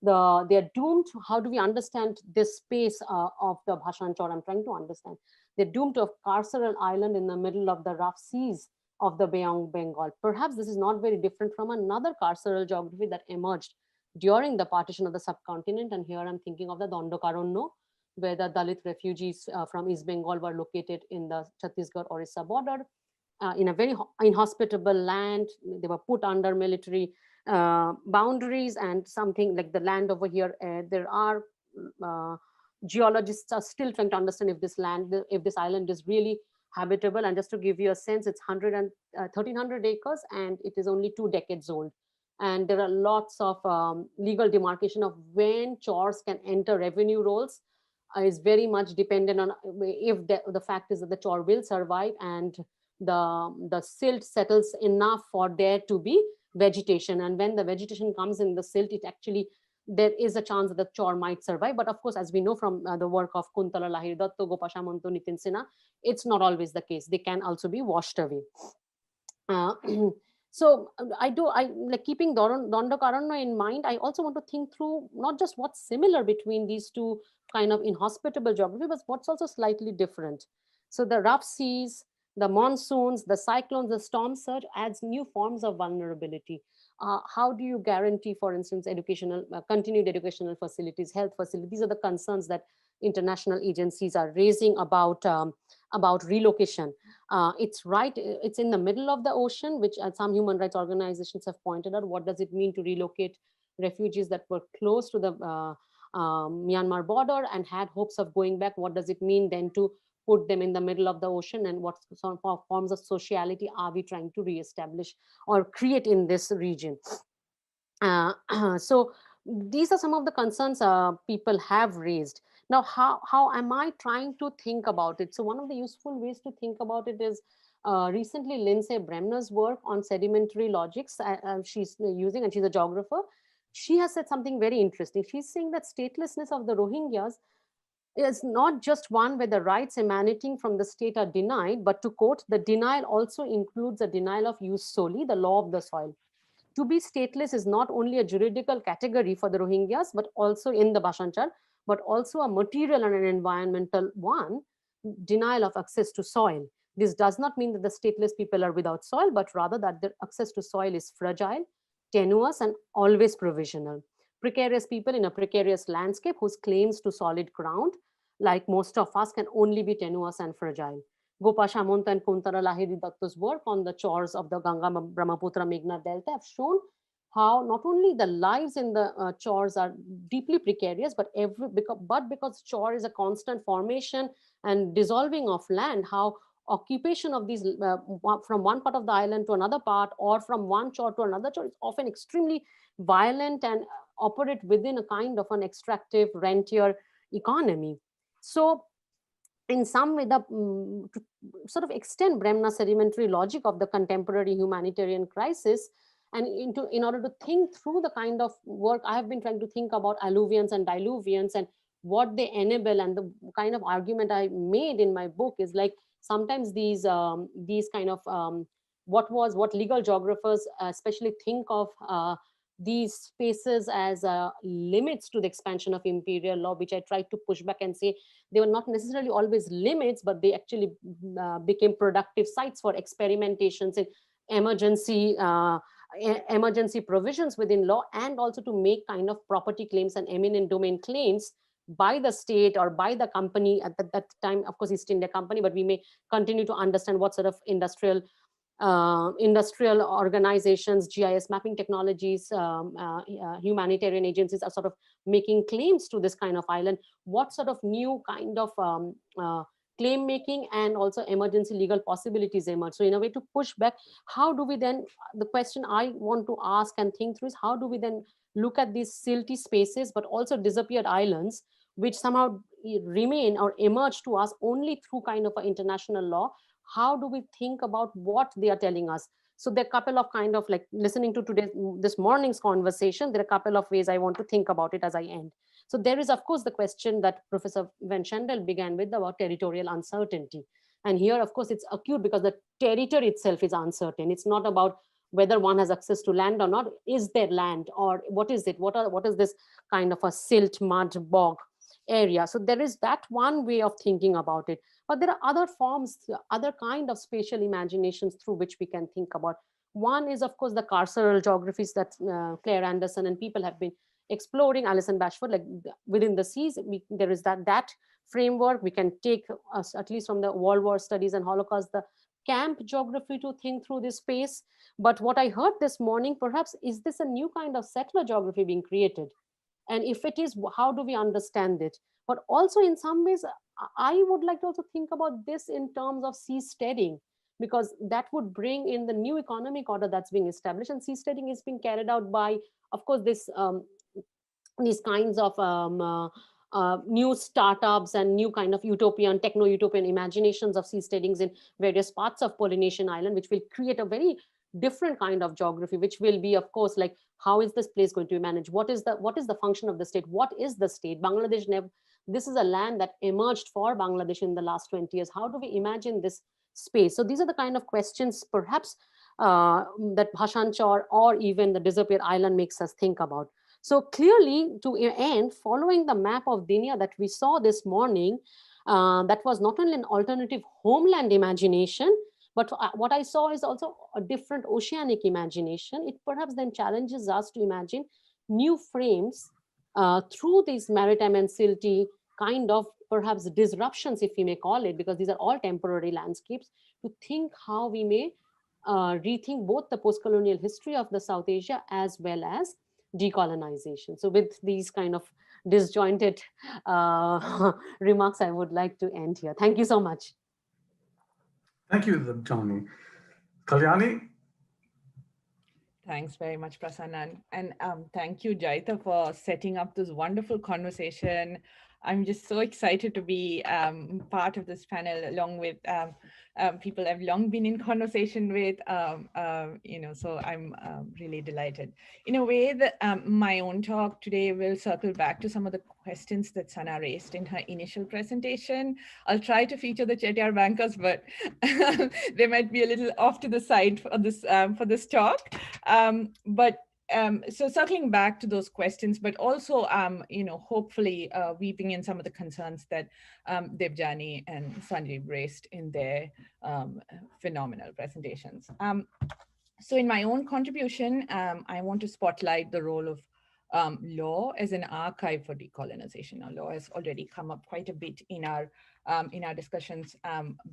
They are doomed. How do we understand this space of the Bhashan Chor? I'm trying to understand. They're doomed to a carceral island in the middle of the rough seas of the Bay of Bengal. Perhaps this is not very different from another carceral geography that emerged during the partition of the subcontinent. And here I'm thinking of the Dandokaranyo, where the Dalit refugees from East Bengal were located in the Chhattisgarh-Orissa border, in a very inhospitable land. They were put under military boundaries, and something like the land over here, there are geologists are still trying to understand if this land, if this island is really habitable. And just to give you a sense, it's 1,300 acres, and it is only 2 decades old. And there are lots of legal demarcation of when chores can enter revenue rolls. Is very much dependent on if the fact is that the chore will survive and the silt settles enough for there to be vegetation. And when the vegetation comes in the silt, it actually, there is a chance that the chore might survive. But of course, as we know from the work of Kuntala Lahiri Datto, Gopa Samanto, Nitin Sinha, it's not always the case. They can also be washed away. So I like keeping Dandokaranyo in mind. I also want to think through not just what's similar between these two kind of inhospitable geography, but what's also slightly different. So the rough seas, the monsoons, the cyclones, the storm surge adds new forms of vulnerability. How do you guarantee, for instance, educational, continued educational facilities, health facilities? These are the concerns that international agencies are raising about relocation. It's right, it's in the middle of the ocean, which some human rights organizations have pointed out. What does it mean to relocate refugees that were close to the Myanmar border and had hopes of going back? What does it mean then to put them in the middle of the ocean, and what sort of forms of sociality are we trying to reestablish or create in this region? So these are some of the concerns people have raised. Now, how am I trying to think about it? So one of the useful ways to think about it is recently Lindsay Bremner's work on sedimentary logics. She's using, and she's a geographer. She has said something very interesting. She's saying that statelessness of the Rohingyas is not just one where the rights emanating from the state are denied, but to quote, the denial also includes a denial of jus soli, the law of the soil. To be stateless is not only a juridical category for the Rohingyas, but also in the Bhasanchar, but also a material and an environmental one, denial of access to soil. This does not mean that the stateless people are without soil, but rather that their access to soil is fragile, tenuous, and always provisional. Precarious people in a precarious landscape whose claims to solid ground, like most of us, can only be tenuous and fragile. Gopa Samanto and Kuntala Lahiri Datto's work on the chores of the Ganga Brahmaputra Meghna Delta have shown how not only the lives in the chores are deeply precarious, but because chore is a constant formation and dissolving of land, how occupation of these from one part of the island to another part, or from one chore to another chore, is often extremely violent and operate within a kind of an extractive rentier economy. So in some way, to sort of extend Bremner's sedimentary logic of the contemporary humanitarian crisis, and in order to think through the kind of work I have been trying to think about alluvians and diluvians and what they enable, and the kind of argument I made in my book is like sometimes these kind of what legal geographers especially think of these spaces as limits to the expansion of imperial law, which I tried to push back and say they were not necessarily always limits, but they actually became productive sites for experimentations in emergency provisions within law, and also to make kind of property claims and eminent domain claims by the state or by the company at that time, of course, East India Company, but we may continue to understand what sort of industrial organizations, GIS mapping technologies, humanitarian agencies are sort of making claims to this kind of island. What sort of new kind of claim making and also emergency legal possibilities emerge? So in a way to push back, how do we then, the question I want to ask and think through is how do we then look at these silty spaces, but also disappeared islands, which somehow remain or emerge to us only through kind of an international law? How do we think about what they are telling us? So there are a couple of kind of like listening to this morning's conversation, there are a couple of ways I want to think about it as I end. So there is, of course, the question that Professor Van Schendel began with about territorial uncertainty. And here, of course, it's acute because the territory itself is uncertain. It's not about whether one has access to land or not. Is there land, or what is it? What is this kind of a silt, mud, bog area? So there is that one way of thinking about it. But there are other forms, other kind of spatial imaginations through which we can think about One is, of course, the carceral geographies that Claire Anderson and people have been exploring, Alison Bashford, like within the seas. There is that framework. We can take, at least from the World War studies and Holocaust, the camp geography to think through this space. But what I heard this morning, perhaps, is this a new kind of settler geography being created? And if it is, how do we understand it? But also in some ways, I would like to also think about this in terms of seasteading, because that would bring in the new economic order that's being established. And seasteading is being carried out by, of course, these kinds of new startups and new kind of utopian, techno-utopian imaginations of seasteadings in various parts of Polynesian Island, which will create a very different kind of geography, which will be, of course, like, how is this place going to be managed? What is the function of the state? What is the state? Bangladesh this is a land that emerged for Bangladesh in the last 20 years. How do we imagine this space? So these are the kind of questions, perhaps, that Bhashan Chor or even the Disappeared Island makes us think about. So clearly, to end, following the map of Dinia that we saw this morning, that was not only an alternative homeland imagination, but what I saw is also a different oceanic imagination. It perhaps then challenges us to imagine new frames through these maritime and silty kind of perhaps disruptions, if we may call it, because these are all temporary landscapes, to think how we may rethink both the post-colonial history of the South Asia as well as decolonization. So with these kind of disjointed remarks, I would like to end here. Thank you so much. Thank you, Debjani. Kalyani? Thanks very much, Prasannan. And thank you, Joyita, for setting up this wonderful conversation. I'm just so excited to be part of this panel, along with people I've long been in conversation with, so I'm really delighted. In a way that my own talk today will circle back to some of the questions that Sana raised in her initial presentation. I'll try to feature the Chettiar bankers, but they might be a little off to the side for this talk. So circling back to those questions, but also, hopefully weaving in some of the concerns that Debjani and Sanjib raised in their phenomenal presentations. So in my own contribution, I want to spotlight the role of law as an archive for decolonization. Now, law has already come up quite a bit in our discussions,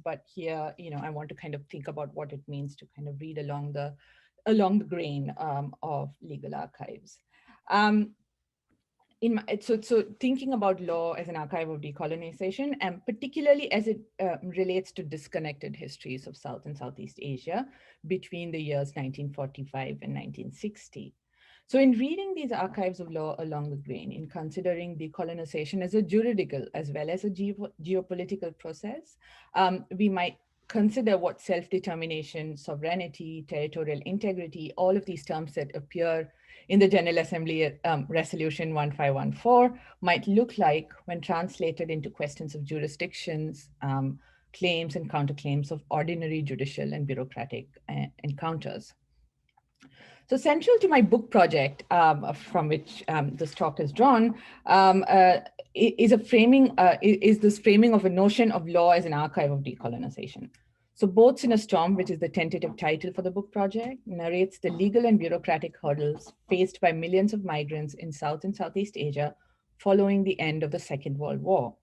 but here, I want to kind of think about what it means to kind of read along the grain of legal archives. So thinking about law as an archive of decolonization, and particularly as it relates to disconnected histories of South and Southeast Asia between the years 1945 and 1960. So in reading these archives of law along the grain, in considering decolonization as a juridical as well as a geopolitical process, we might consider what self-determination, sovereignty, territorial integrity, all of these terms that appear in the General Assembly Resolution 1514 might look like when translated into questions of jurisdictions, claims and counterclaims of ordinary judicial and bureaucratic encounters. So central to my book project, from which this talk is drawn, is this framing of a notion of law as an archive of decolonization. So Boats in a Storm, which is the tentative title for the book project, narrates the legal and bureaucratic hurdles faced by millions of migrants in South and Southeast Asia following the end of the Second World War.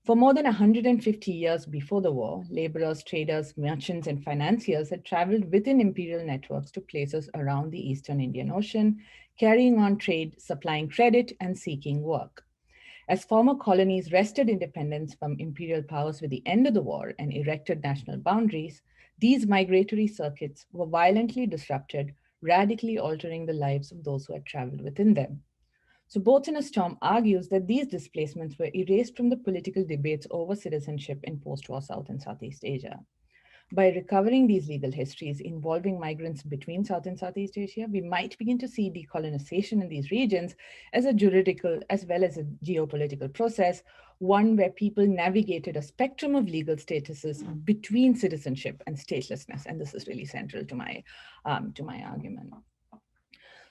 For more than 150 years before the war, laborers, traders, merchants, and financiers had traveled within imperial networks to places around the Eastern Indian Ocean, carrying on trade, supplying credit, and seeking work. As former colonies wrested independence from imperial powers with the end of the war and erected national boundaries, these migratory circuits were violently disrupted, radically altering the lives of those who had traveled within them. So Boats in a Storm argues that these displacements were erased from the political debates over citizenship in post-war South and Southeast Asia. By recovering these legal histories involving migrants between South and Southeast Asia, we might begin to see decolonization in these regions as a juridical as well as a geopolitical process, one where people navigated a spectrum of legal statuses between citizenship and statelessness. And this is really central to my argument.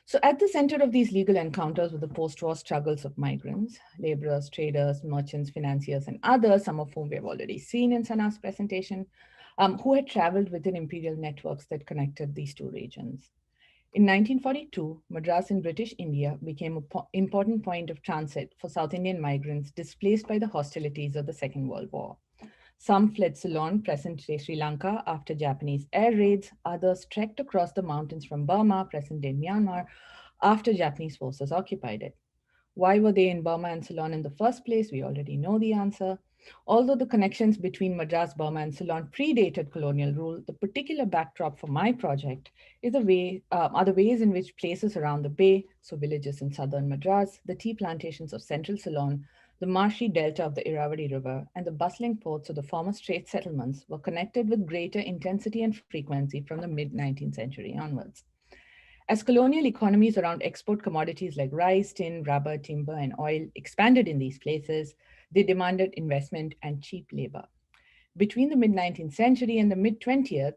So at the center of these legal encounters were the post-war struggles of migrants, laborers, traders, merchants, financiers, and others, some of whom we have already seen in Sana's presentation, who had traveled within imperial networks that connected these two regions. In 1942, Madras in British India became an important point of transit for South Indian migrants displaced by the hostilities of the Second World War. Some fled Ceylon, present-day Sri Lanka, after Japanese air raids. Others trekked across the mountains from Burma, present-day Myanmar, after Japanese forces occupied it. Why were they in Burma and Ceylon in the first place? We already know the answer. Although the connections between Madras, Burma, and Ceylon predated colonial rule, the particular backdrop for my project is are the ways in which places around the bay, so villages in southern Madras, the tea plantations of central Ceylon, the marshy delta of the Irrawaddy River, and the bustling ports of the former Strait settlements were connected with greater intensity and frequency from the mid-19th century onwards. As colonial economies around export commodities like rice, tin, rubber, timber, and oil expanded in these places, they demanded investment and cheap labor. Between the mid-19th century and the mid-20th,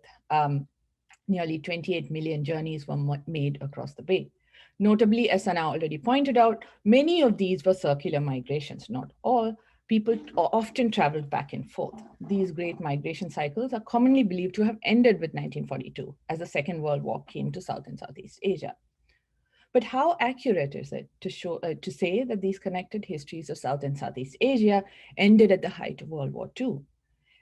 nearly 28 million journeys were made across the bay. Notably, as Sana already pointed out, many of these were circular migrations, not all. People often traveled back and forth. These great migration cycles are commonly believed to have ended with 1942, as the Second World War came to South and Southeast Asia. But how accurate is it to say that these connected histories of South and Southeast Asia ended at the height of World War II?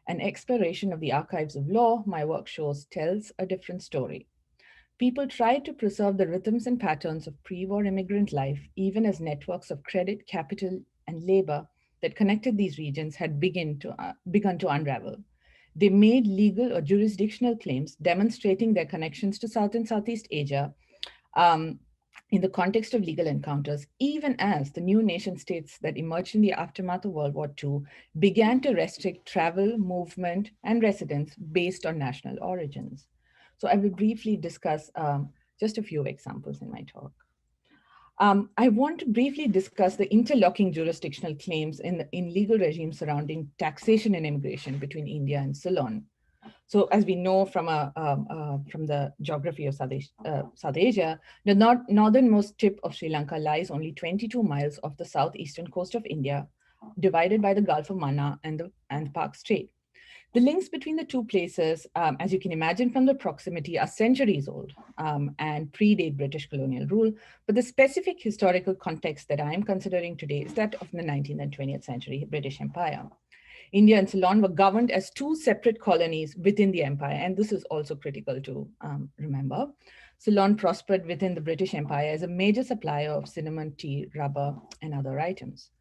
An exploration of the archives of law, my work shows, tells a different story. People tried to preserve the rhythms and patterns of pre-war immigrant life, even as networks of credit, capital, and labor that connected these regions had begun to unravel. They made legal or jurisdictional claims demonstrating their connections to South and Southeast Asia in the context of legal encounters, even as the new nation states that emerged in the aftermath of World War II began to restrict travel, movement, and residence based on national origins. So I will briefly discuss just a few examples in my talk. I want to briefly discuss the interlocking jurisdictional claims in legal regimes surrounding taxation and immigration between India and Ceylon. So as we know from the geography of South Asia, the northernmost tip of Sri Lanka lies only 22 miles off the southeastern coast of India, divided by the Gulf of Mannar and the Park Strait. The links between the two places, as you can imagine from the proximity, are centuries old and predate British colonial rule. But the specific historical context that I am considering today is that of the 19th and 20th century British Empire. India and Ceylon were governed as two separate colonies within the empire, and this is also critical to remember. Ceylon prospered within the British Empire as a major supplier of cinnamon, tea, rubber, and other items.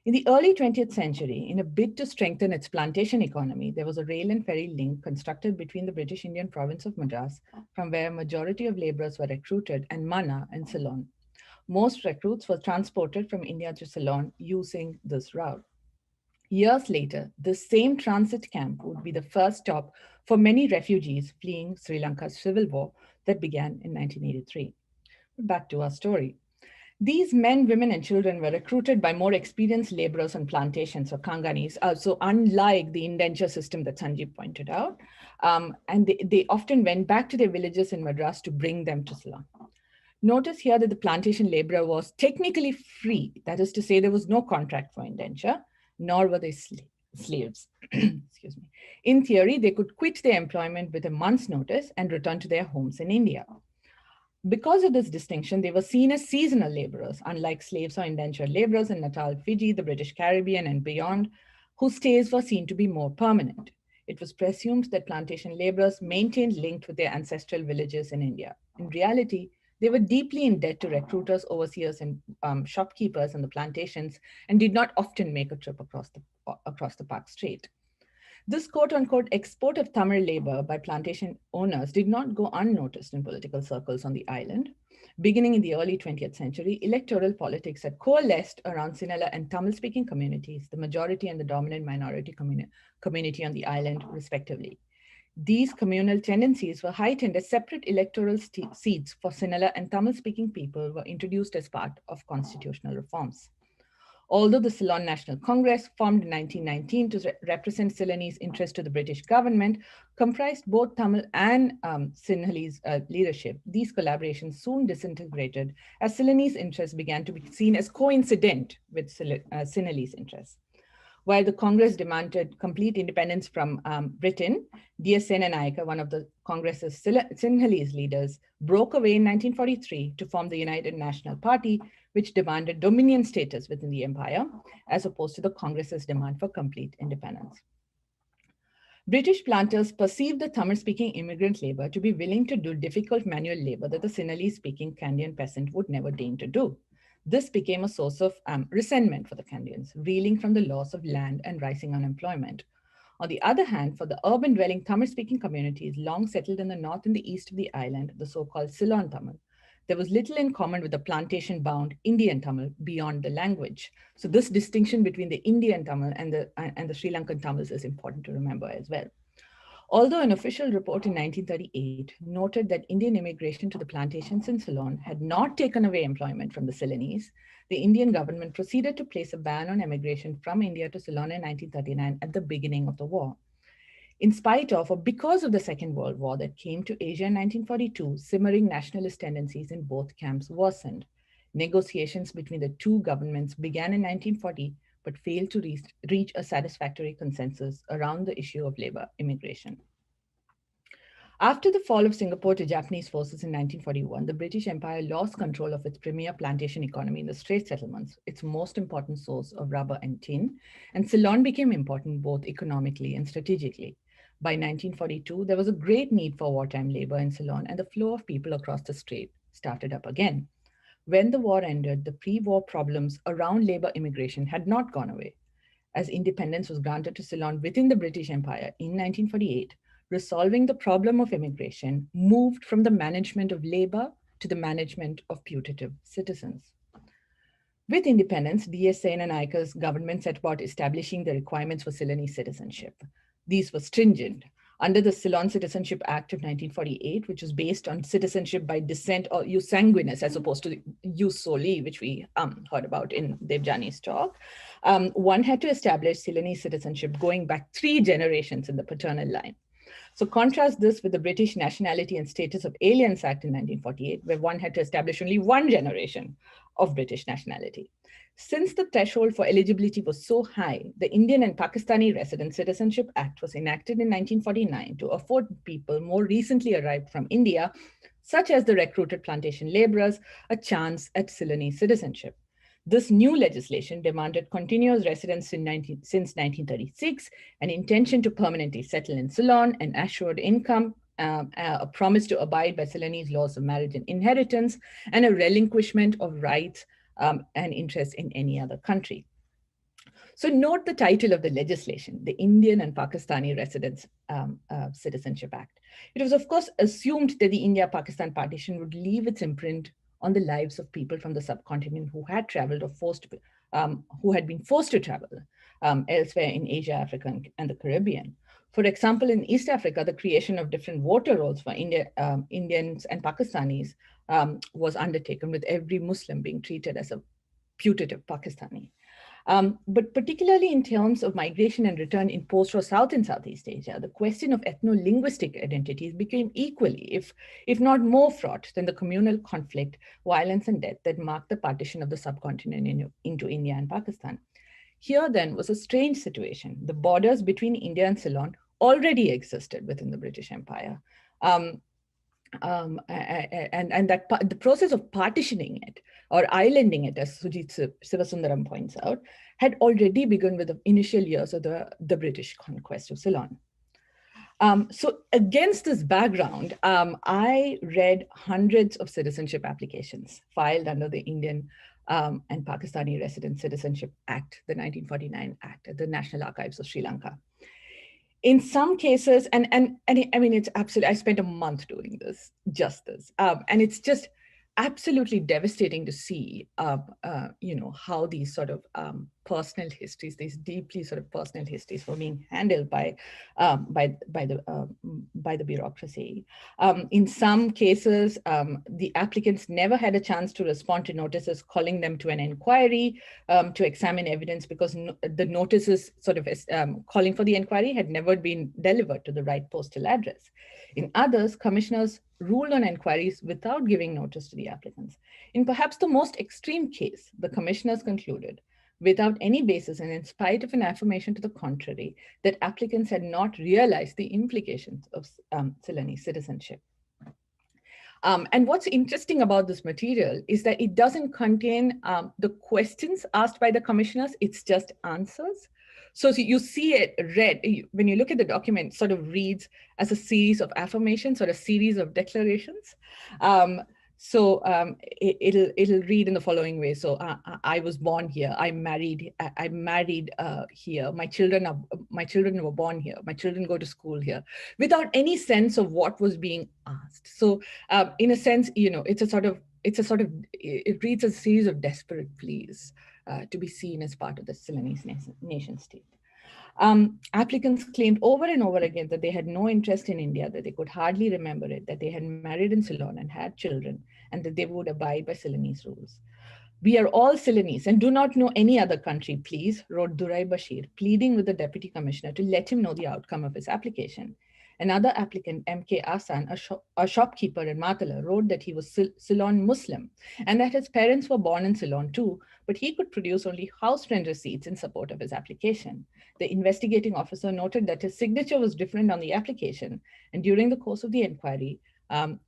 In the early 20th century, in a bid to strengthen its plantation economy, there was a rail and ferry link constructed between the British Indian province of Madras, from where a majority of laborers were recruited, and Mannar and Ceylon. Most recruits were transported from India to Ceylon using this route. Years later, this same transit camp would be the first stop for many refugees fleeing Sri Lanka's civil war that began in 1983. Back to our story. These men, women, and children were recruited by more experienced laborers on plantations or kanganis, so unlike the indenture system that Sanjib pointed out, and they often went back to their villages in Madras to bring them to Ceylon. Notice here that the plantation laborer was technically free, that is to say there was no contract for indenture, nor were they slaves. Excuse me. In theory, they could quit their employment with a month's notice and return to their homes in India. Because of this distinction, they were seen as seasonal laborers, unlike slaves or indentured laborers in Natal, Fiji, the British Caribbean, and beyond, whose stays were seen to be more permanent. It was presumed that plantation laborers maintained links with their ancestral villages in India. In reality, they were deeply in debt to recruiters, overseers, and shopkeepers on the plantations, and did not often make a trip across the Park Strait. This quote-unquote export of Tamil labor by plantation owners did not go unnoticed in political circles on the island. Beginning in the early 20th century, electoral politics had coalesced around Sinhala and Tamil-speaking communities, the majority and the dominant minority community on the island, respectively. These communal tendencies were heightened as separate electoral seats for Sinhala and Tamil-speaking people were introduced as part of constitutional reforms. Although the Ceylon National Congress, formed in 1919 to represent Ceylonese interests to the British government, comprised both Tamil and Sinhalese leadership, these collaborations soon disintegrated as Ceylonese interests began to be seen as coincident with Sinhalese interests. While the Congress demanded complete independence from Britain, D.S. Sen and Aiyar, one of the Congress's Sinhalese leaders, broke away in 1943 to form the United National Party, which demanded dominion status within the empire, as opposed to the Congress's demand for complete independence. British planters perceived the Tamil-speaking immigrant labor to be willing to do difficult manual labor that the Sinhalese-speaking Kandyan peasant would never deign to do. This became a source of resentment for the Kandyans, reeling from the loss of land and rising unemployment. On the other hand, for the urban-dwelling Tamil-speaking communities long settled in the north and the east of the island, the so-called Ceylon Tamil, there was little in common with the plantation-bound Indian Tamil beyond the language. So this distinction between the Indian Tamil and the Sri Lankan Tamils is important to remember as well. Although an official report in 1938 noted that Indian immigration to the plantations in Ceylon had not taken away employment from the Ceylonese, the Indian government proceeded to place a ban on immigration from India to Ceylon in 1939 at the beginning of the war. In spite of or because of the Second World War that came to Asia in 1942, simmering nationalist tendencies in both camps worsened. Negotiations between the two governments began in 1940, but failed to reach a satisfactory consensus around the issue of labor immigration. After the fall of Singapore to Japanese forces in 1941, the British Empire lost control of its premier plantation economy in the Strait Settlements, its most important source of rubber and tin, and Ceylon became important both economically and strategically. By 1942, there was a great need for wartime labor in Ceylon, and the flow of people across the strait started up again. When the war ended, the pre-war problems around labor immigration had not gone away. As independence was granted to Ceylon within the British Empire in 1948, resolving the problem of immigration moved from the management of labor to the management of putative citizens. With independence, D.S. Sen and Aiyar's government set about establishing the requirements for Ceylonese citizenship. These were stringent. Under the Ceylon Citizenship Act of 1948, which was based on citizenship by descent or jus sanguinis, as opposed to jus soli, which we heard about in Debjani's talk, one had to establish Ceylonese citizenship going back 3 generations in the paternal line. So contrast this with the British Nationality and Status of Aliens Act in 1948, where one had to establish only 1 generation of British nationality. Since the threshold for eligibility was so high, the Indian and Pakistani Resident Citizenship Act was enacted in 1949 to afford people more recently arrived from India, such as the recruited plantation laborers, a chance at Ceylonese citizenship. This new legislation demanded continuous residence since 1936, an intention to permanently settle in Ceylon, an assured income, a promise to abide by Ceylonese laws of marriage and inheritance, and a relinquishment of rights and interest in any other country. So note the title of the legislation, the Indian and Pakistani Residents Citizenship Act. It was of course assumed that the India-Pakistan partition would leave its imprint on the lives of people from the subcontinent who had traveled or who had been forced to travel elsewhere in Asia, Africa, and the Caribbean. For example, in East Africa, the creation of different voter rolls for Indians and Pakistanis was undertaken, with every Muslim being treated as a putative Pakistani. But particularly in terms of migration and return in post-war South and Southeast Asia, the question of ethno-linguistic identities became equally, if not more fraught than the communal conflict, violence, and death that marked the partition of the subcontinent into India and Pakistan. Here then was a strange situation. The borders between India and Ceylon already existed within the British Empire. And that the process of partitioning it or islanding it, as Sujit Sivasundaram points out, had already begun with the initial years of the British conquest of Ceylon. So against this background, I read hundreds of citizenship applications filed under the Indian and Pakistani Resident Citizenship Act, the 1949 Act, at the National Archives of Sri Lanka. In some cases, and I mean, it's absolutely, I spent a month doing this, and it's just absolutely devastating to see, you know, how these sort of personal histories, these deeply sort of personal histories, were being handled by the bureaucracy. In some cases, the applicants never had a chance to respond to notices calling them to an inquiry to examine evidence, because the notices sort of calling for the inquiry had never been delivered to the right postal address. In others, commissioners ruled on inquiries without giving notice to the applicants. In perhaps the most extreme case, the commissioners concluded without any basis and in spite of an affirmation to the contrary, that applicants had not realized the implications of Ceylonese citizenship. And what's interesting about this material is that it doesn't contain the questions asked by the commissioners, it's just answers. So you see it read, when you look at the document, it sort of reads as a series of affirmations or a series of declarations. It'll read in the following way. So I was born here. I'm married here. My children were born here. My children go to school here, without any sense of what was being asked. So in a sense, it reads as a series of desperate pleas to be seen as part of the Ceylonese nation state. Applicants claimed over and over again that they had no interest in India, that they could hardly remember it, that they had married in Ceylon and had children, and that they would abide by Ceylonese rules. We are all Ceylonese and do not know any other country, please, wrote Durai Bashir, pleading with the deputy commissioner to let him know the outcome of his application. Another applicant, M.K. Asan, a shopkeeper in Matala, wrote that he was Ceylon Muslim and that his parents were born in Ceylon too, but he could produce only house rent receipts in support of his application. The investigating officer noted that his signature was different on the application and during the course of the inquiry,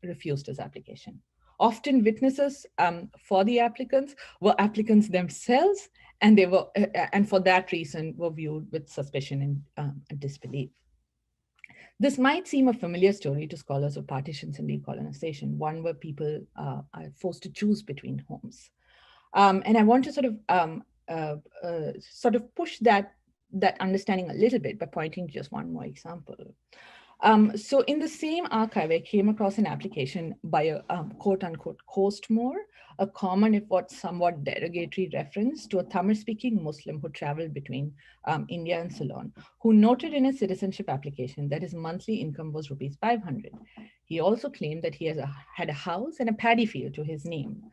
refused his application. Often witnesses for the applicants were applicants themselves, and and for that reason were viewed with suspicion and disbelief. This might seem a familiar story to scholars of partitions and decolonization, one where people are forced to choose between homes. And I want to sort of push that understanding a little bit by pointing to just one more example. So in the same archive, I came across an application by a quote-unquote coastmore, a common if somewhat derogatory reference to a Tamil-speaking Muslim who traveled between India and Ceylon, who noted in his citizenship application that his monthly income was rupees 500. He also claimed that he had a house and a paddy field to his name.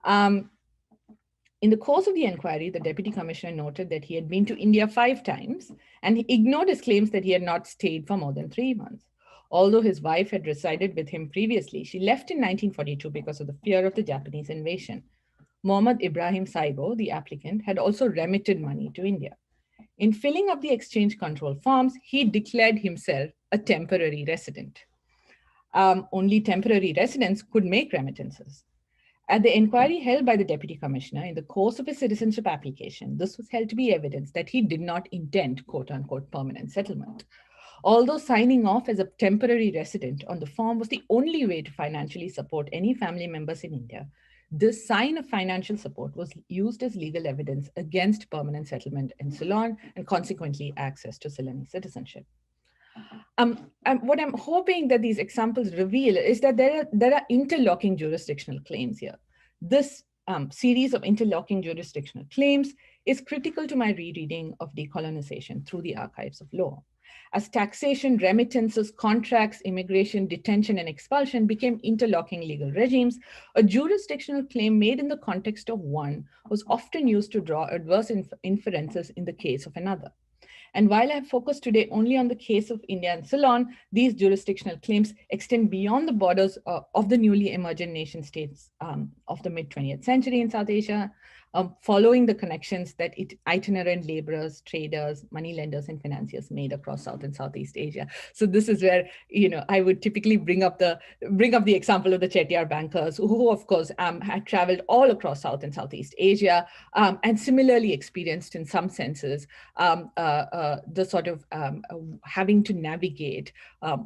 In the course of the inquiry, the deputy commissioner noted that he had been to India 5 times and he ignored his claims that he had not stayed for more than 3 months. Although his wife had resided with him previously, she left in 1942 because of the fear of the Japanese invasion. Mohammad Ibrahim Saibo, the applicant, had also remitted money to India. In filling up the exchange control forms, he declared himself a temporary resident. Only temporary residents could make remittances. At the inquiry held by the deputy commissioner in the course of his citizenship application, this was held to be evidence that he did not intend quote-unquote permanent settlement. Although signing off as a temporary resident on the form was the only way to financially support any family members in India, this sign of financial support was used as legal evidence against permanent settlement in Ceylon and consequently access to Ceylonese citizenship. What I'm hoping that these examples reveal is that there are interlocking jurisdictional claims here. This series of interlocking jurisdictional claims is critical to my rereading of decolonization through the archives of law. As taxation, remittances, contracts, immigration, detention, and expulsion became interlocking legal regimes, a jurisdictional claim made in the context of one was often used to draw adverse inferences in the case of another. And while I have focused today only on the case of India and Ceylon, these jurisdictional claims extend beyond the borders of the newly emergent nation states of the mid-20th century in South Asia, following the connections that itinerant laborers, traders, money lenders, and financiers made across South and Southeast Asia. So this is where I would typically bring up the example of the Chettiar bankers, who of course had traveled all across South and Southeast Asia, and similarly experienced in some senses the sort of having to navigate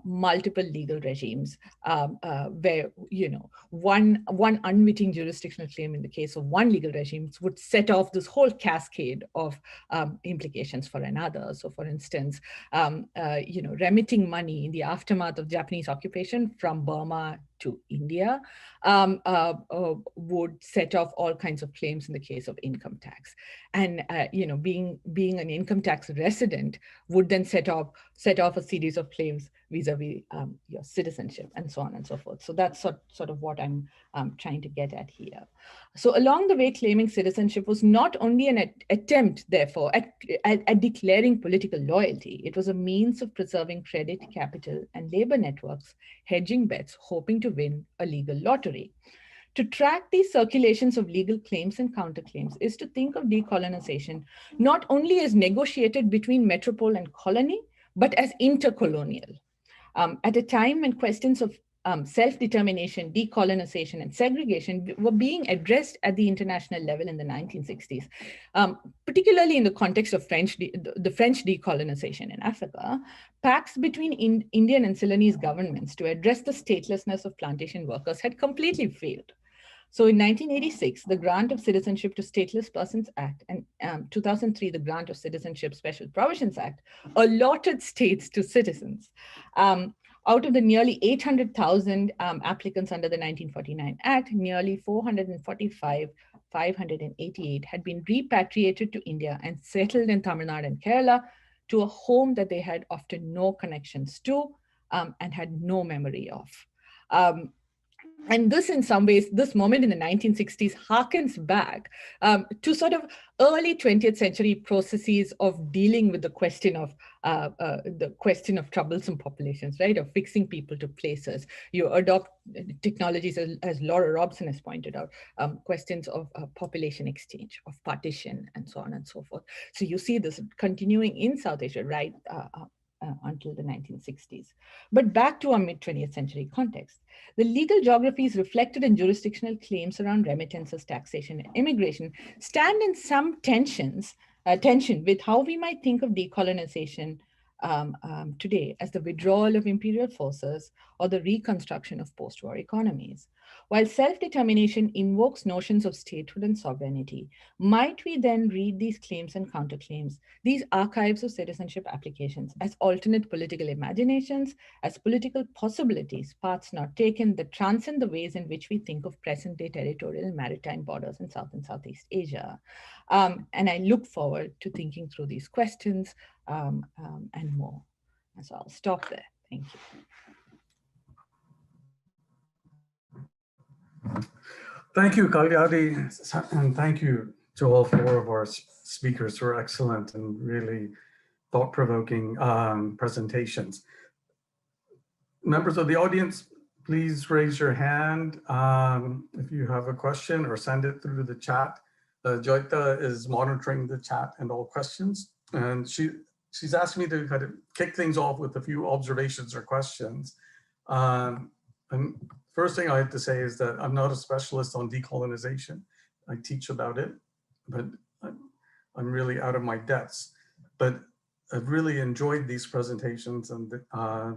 multiple legal regimes, where one unwitting jurisdictional claim in the case of one legal regime would set off this whole cascade of implications for another. So for instance, remitting money in the aftermath of Japanese occupation from Burma to India would set off all kinds of claims in the case of income tax. And being an income tax resident would then set off a series of claims vis-a-vis your citizenship and so on and so forth. So that's sort of what I'm trying to get at here. So along the way, claiming citizenship was not only an attempt, therefore, at declaring political loyalty, it was a means of preserving credit, capital, and labor networks, hedging bets, hoping to win a legal lottery. To track these circulations of legal claims and counterclaims is to think of decolonization not only as negotiated between metropole and colony, but as intercolonial. At a time when questions of self-determination, decolonization, and segregation were being addressed at the international level in the 1960s, particularly in the context of the French decolonization in Africa, pacts between Indian and Ceylonese governments to address the statelessness of plantation workers had completely failed. So in 1986, the Grant of Citizenship to Stateless Persons Act and 2003, the Grant of Citizenship Special Provisions Act allotted states to citizens. Out of the nearly 800,000 applicants under the 1949 Act, nearly 588 had been repatriated to India and settled in Tamil Nadu and Kerala to a home that they had often no connections to and had no memory of. And this, in some ways, this moment in the 1960s harkens back to sort of early 20th century processes of dealing with the question of troublesome populations, right? Of fixing people to places. You adopt technologies, as Laura Robson has pointed out, questions of population exchange, of partition, and so on and so forth. So you see this continuing in South Asia, right? Until the 1960s. But back to our mid-20th century context. The legal geographies reflected in jurisdictional claims around remittances, taxation, and immigration stand in some tension with how we might think of decolonization today as the withdrawal of imperial forces or the reconstruction of post-war economies. While self-determination invokes notions of statehood and sovereignty, might we then read these claims and counterclaims, these archives of citizenship applications, as alternate political imaginations, as political possibilities, paths not taken that transcend the ways in which we think of present-day territorial and maritime borders in South and Southeast Asia? And I look forward to thinking through these questions and more. So I'll stop there. Thank you. Thank you, Kalyani, and thank you to all four of our speakers for excellent and really thought-provoking presentations. Members of the audience, please raise your hand if you have a question or send it through the chat. Joyita is monitoring the chat and all questions, and she's asked me to kind of kick things off with a few observations or questions. And first thing I have to say is that I'm not a specialist on decolonization. I teach about it, but I'm really out of my depths. But I've really enjoyed these presentations and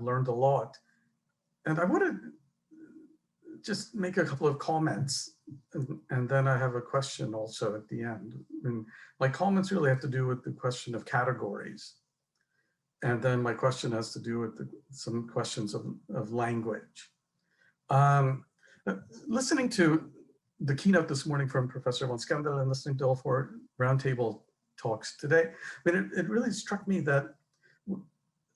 learned a lot. And I want to just make a couple of comments, and then I have a question also at the end. And my comments really have to do with the question of categories. And then my question has to do with some questions of language. Listening to the keynote this morning from Professor von Skandel and listening to all four roundtable talks today, I mean, it really struck me that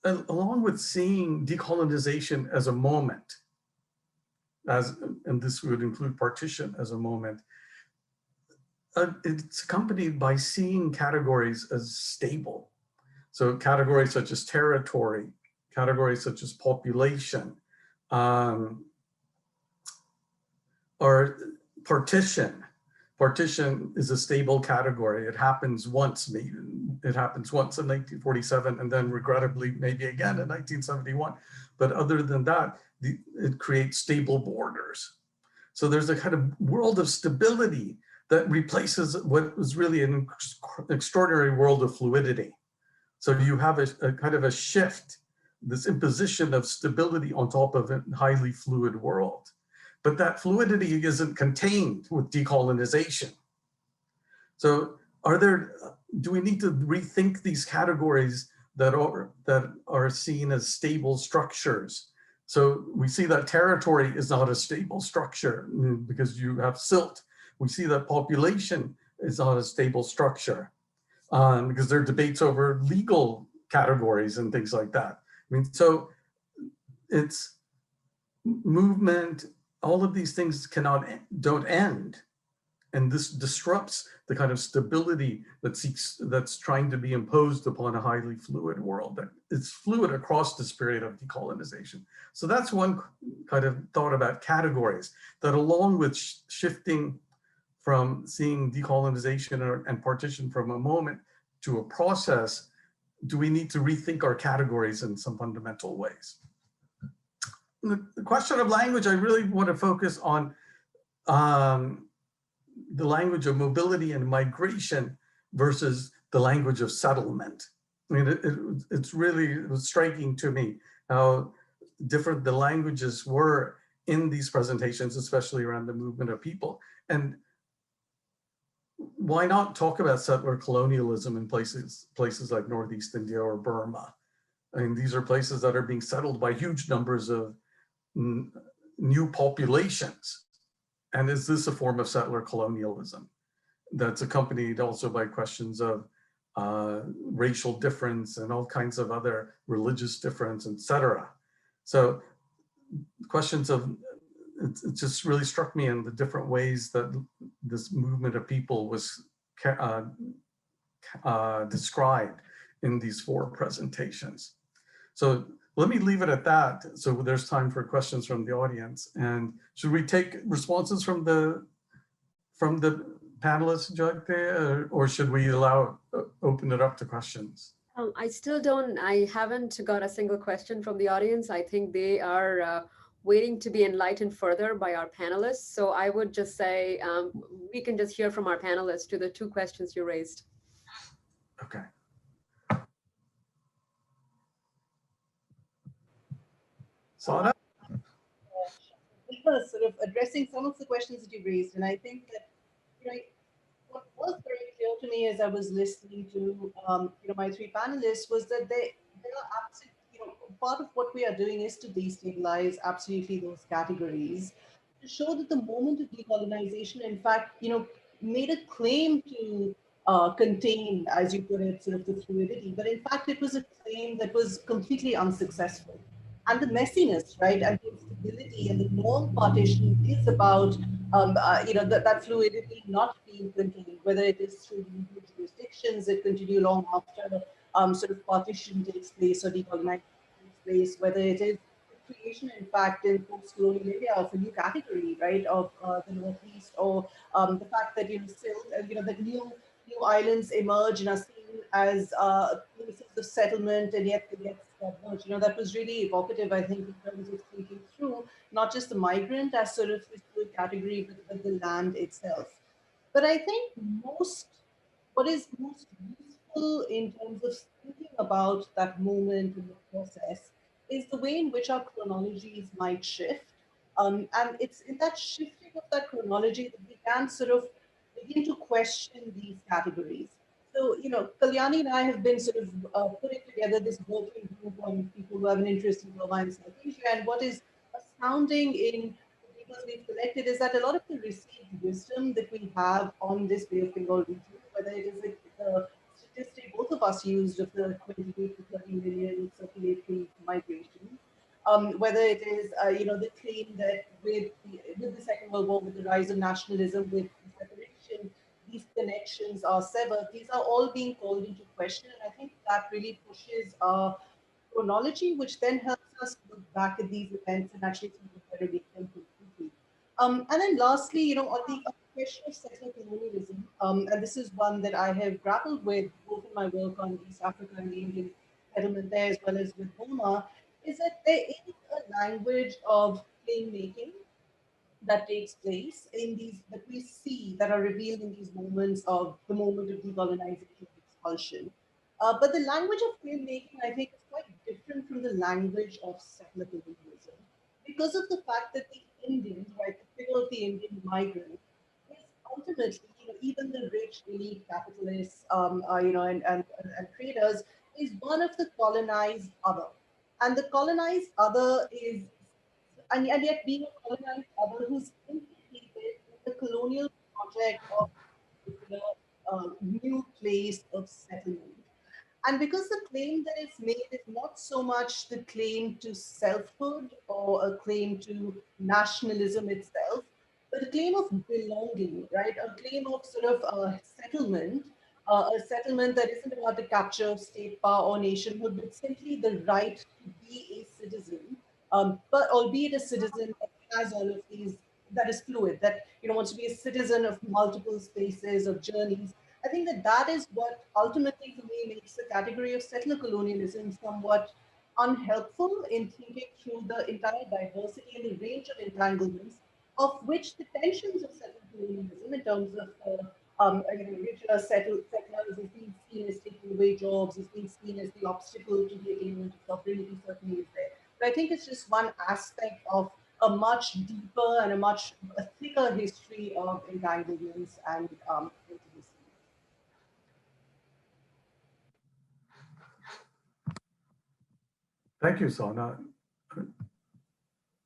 along with seeing decolonization as a moment, and this would include partition as a moment, it's accompanied by seeing categories as stable. So categories such as territory, categories such as population, or partition. Partition is a stable category. It happens once, maybe. It happens once in 1947 and then regrettably maybe again in 1971. But other than that, it creates stable borders. So there's a kind of world of stability that replaces what was really an extraordinary world of fluidity. So you have a kind of a shift, this imposition of stability on top of a highly fluid world. But that fluidity isn't contained with decolonization. So do we need to rethink these categories that are seen as stable structures? So we see that territory is not a stable structure because you have silt. We see that population is not a stable structure because there are debates over legal categories and things like that. I mean, so it's movement. All of these things don't end. And this disrupts the kind of stability that's trying to be imposed upon a highly fluid world. That it's fluid across this period of decolonization. So that's one kind of thought about categories, that along with shifting from seeing decolonization and partition from a moment to a process, do we need to rethink our categories in some fundamental ways? The question of language, I really want to focus on the language of mobility and migration versus the language of settlement. I mean, it was striking to me how different the languages were in these presentations, especially around the movement of people. And why not talk about settler colonialism in places like Northeast India or Burma? I mean, these are places that are being settled by huge numbers of new populations. And is this a form of settler colonialism that's accompanied also by questions of racial difference and all kinds of other religious difference, et cetera? So questions of, it just really struck me in the different ways that this movement of people was described in these 4 presentations. So let me leave it at that. So there's time for questions from the audience. And should we take responses from the panelists, Jagte, or should we open it up to questions? I haven't got a single question from the audience. I think they are waiting to be enlightened further by our panelists. So I would just say we can just hear from our panelists to the 2 questions you raised. Okay. Sada? Sort of addressing some of the questions that you raised, and I think that what was very clear to me as I was listening to my 3 panelists was that they are absolutely, part of what we are doing is to destabilize absolutely those categories, to show that the moment of decolonization, in fact, made a claim to contain, as you put it, sort of the fluidity, but in fact it was a claim that was completely unsuccessful. And the messiness, right, and the instability and the non-partition is about, that fluidity not being contained, whether it is through the jurisdictions that continue long after sort of partition takes place or decolonization takes place, whether it is the creation, in fact, in post-colonial India of a new category, right, of the Northeast, or the fact that, Silt, that new islands emerge and are seen as places of settlement, and yet they get submerged. That was really evocative, I think, in terms of thinking through not just the migrant as sort of this category, but the land itself. But I think what is most useful in terms of thinking about that moment in the process is the way in which our chronologies might shift. And it's in that shifting of that chronology that we can sort of begin to question these categories. So, Kalyani and I have been sort of putting together this working group on people who have an interest in Burma and South Asia. And what is astounding in the papers we've collected is that a lot of the received wisdom that we have on this Bay of Bengal region, whether it is the statistic both of us used of the 28 to 30 million circulatory migration, whether it is, the claim that with the Second World War, with the rise of nationalism, with separation, these connections are severed. These are all being called into question. And I think that really pushes our chronology, which then helps us look back at these events and actually interrogate them completely. And then lastly, on the question of settler colonialism, and this is one that I have grappled with both in my work on East Africa and the Indian settlement there, as well as with Burma, is that there is a language of claim making that takes place in these, that we see, that are revealed in these moments of the moment of decolonization, expulsion. But the language of claim making, I think, is quite different from the language of settler colonialism, because of the fact that the Indians, right, the figure of the Indian migrant, is ultimately, even the rich elite capitalists, and traders, is one of the colonized other. And the colonized other is, and yet being a colonized other who's implicated in the colonial project of a particular new place of settlement. And because the claim that is made is not so much the claim to selfhood or a claim to nationalism itself, but a claim of belonging, right? A claim of sort of settlement, a settlement that isn't about the capture of state power or nationhood, but simply the right to be a citizen, but albeit a citizen that has all of these, that is fluid, that wants to be a citizen of multiple spaces, of journeys. I think that that is what ultimately for me makes the category of settler colonialism somewhat unhelpful in thinking through the entire diversity and the range of entanglements of which the tensions of settler colonialism in terms of richer settlers is being seen as taking away jobs, is being seen as the obstacle to the attainment of sovereignty certainly is there. But I think it's just one aspect of a much deeper and a thicker history of entanglements and intimacy. Thank you, Sana.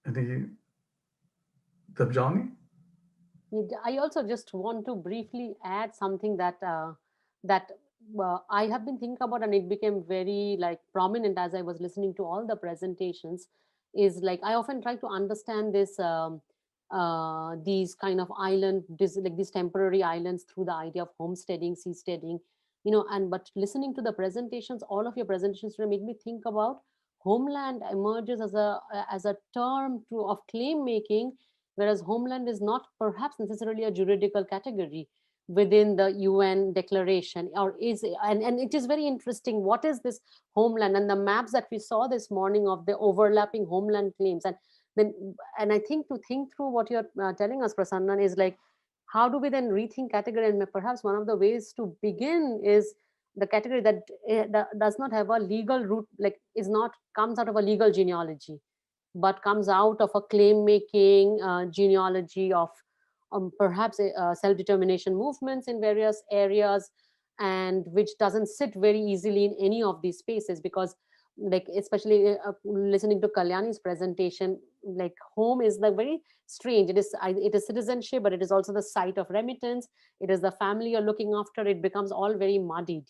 Any Debjani? I also just want to briefly add something that I have been thinking about, and it became very like prominent as I was listening to all the presentations. Is like I often try to understand this these kind of like these temporary islands through the idea of homesteading, seasteading, And but listening to the presentations, all of your presentations today make me think about homeland emerges as a term of claim making, whereas homeland is not perhaps necessarily a juridical category within the UN declaration, or is and it is very interesting. What is this homeland? And the maps that we saw this morning of the overlapping homeland claims, and I think to think through what you're telling us, Prasannan, is like how do we then rethink category? And perhaps one of the ways to begin is the category that does not have a legal root, like is not comes out of a legal genealogy, but comes out of a claim making genealogy of perhaps self-determination movements in various areas, and which doesn't sit very easily in any of these spaces, because like especially listening to Kalyani's presentation, like home is like very strange. It is citizenship, but it is also the site of remittance. It is the family you're looking after. It becomes all very muddied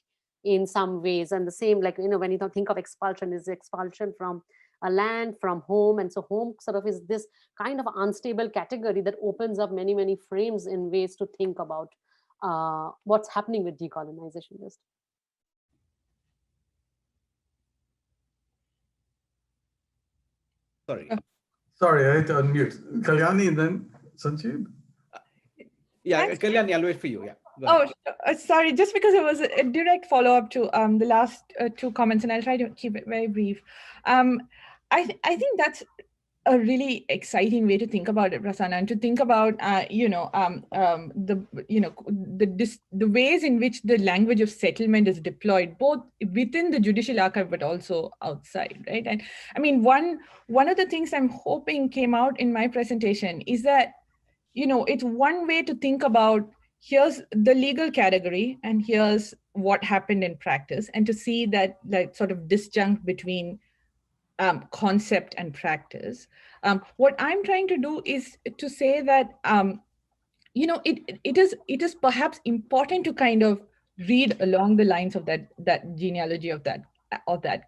in some ways. And the same, like when you think of expulsion, is expulsion from a land, from home. And so home sort of is this kind of unstable category that opens up many frames in ways to think about what's happening with decolonization. Just Sorry, I had to unmute. Kalyani and then Sanjib. Yeah, Thanks. Kalyani, I'll wait for you. Yeah. Oh, sorry, just because it was a direct follow-up to the last two comments, and I'll try to keep it very brief. I think that's a really exciting way to think about it, Prasannan, and to think about the ways in which the language of settlement is deployed both within the judicial archive but also outside, right? And I mean, one of the things I'm hoping came out in my presentation is that it's one way to think about here's the legal category and here's what happened in practice, and to see that like sort of disjunct between concept and practice. What I'm trying to do is to say that it is perhaps important to kind of read along the lines of that genealogy of that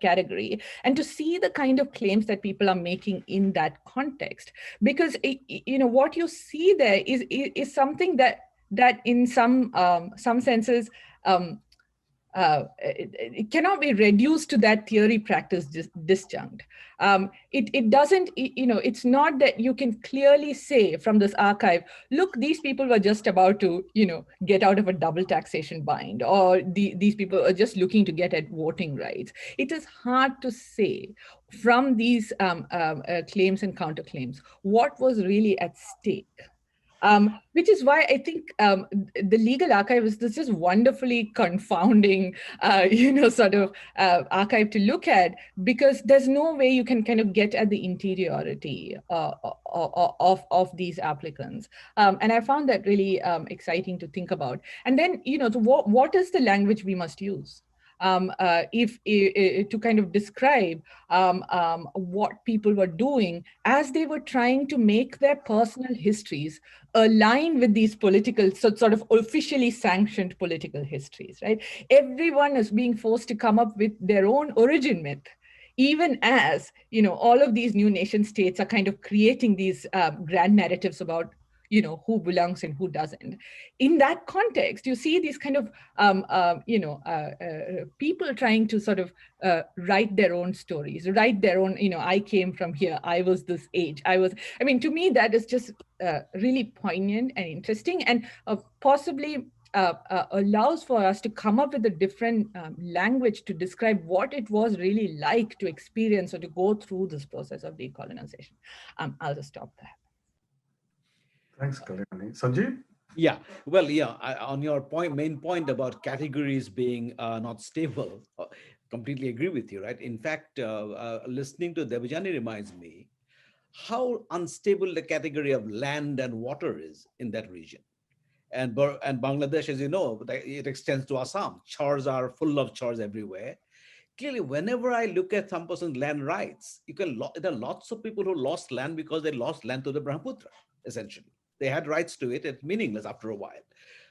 category, and to see the kind of claims that people are making in that context, because what you see there is something that in some senses it cannot be reduced to that theory practice disjunct. It doesn't, it's not that you can clearly say from this archive, look, these people were just about to, get out of a double taxation bind, or these people are just looking to get at voting rights. It is hard to say from these claims and counterclaims what was really at stake. Which is why I think the legal archive is this just wonderfully confounding, sort of archive to look at, because there's no way you can kind of get at the interiority of these applicants. And I found that really exciting to think about. And then, so what is the language we must use? To kind of describe what people were doing as they were trying to make their personal histories align with these political, sort of officially sanctioned political histories, right? Everyone is being forced to come up with their own origin myth, even as, all of these new nation states are kind of creating these grand narratives about who belongs and who doesn't. In that context, you see these kind of people trying to sort of write their own stories, write their own, I came from here, I was this age, to me, that is just really poignant and interesting, and possibly allows for us to come up with a different language to describe what it was really like to experience or to go through this process of decolonization. I'll just stop there. Thanks, Kalyani. Sanjib? Yeah, well, yeah, on your main point about categories being not stable, completely agree with you, right? In fact, listening to Debjani reminds me how unstable the category of land and water is in that region. And Bangladesh, as you know, it extends to Assam. Chars are full of chars everywhere. Clearly, whenever I look at some person's land rights, there are lots of people who lost land because they lost land to the Brahmaputra, essentially. They had rights to it. It's meaningless after a while.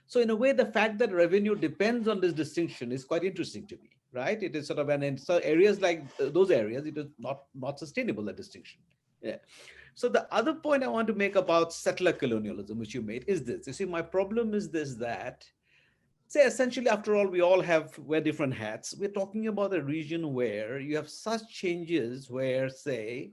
So in a way, the fact that revenue depends on this distinction is quite interesting to me, right? It is sort of, and in areas like those areas, it is not sustainable, that distinction. Yeah. So the other point I want to make about settler colonialism, which you made, is this. You see, my problem is this, that, say, essentially, after all, we all wear different hats. We're talking about a region where you have such changes where, say,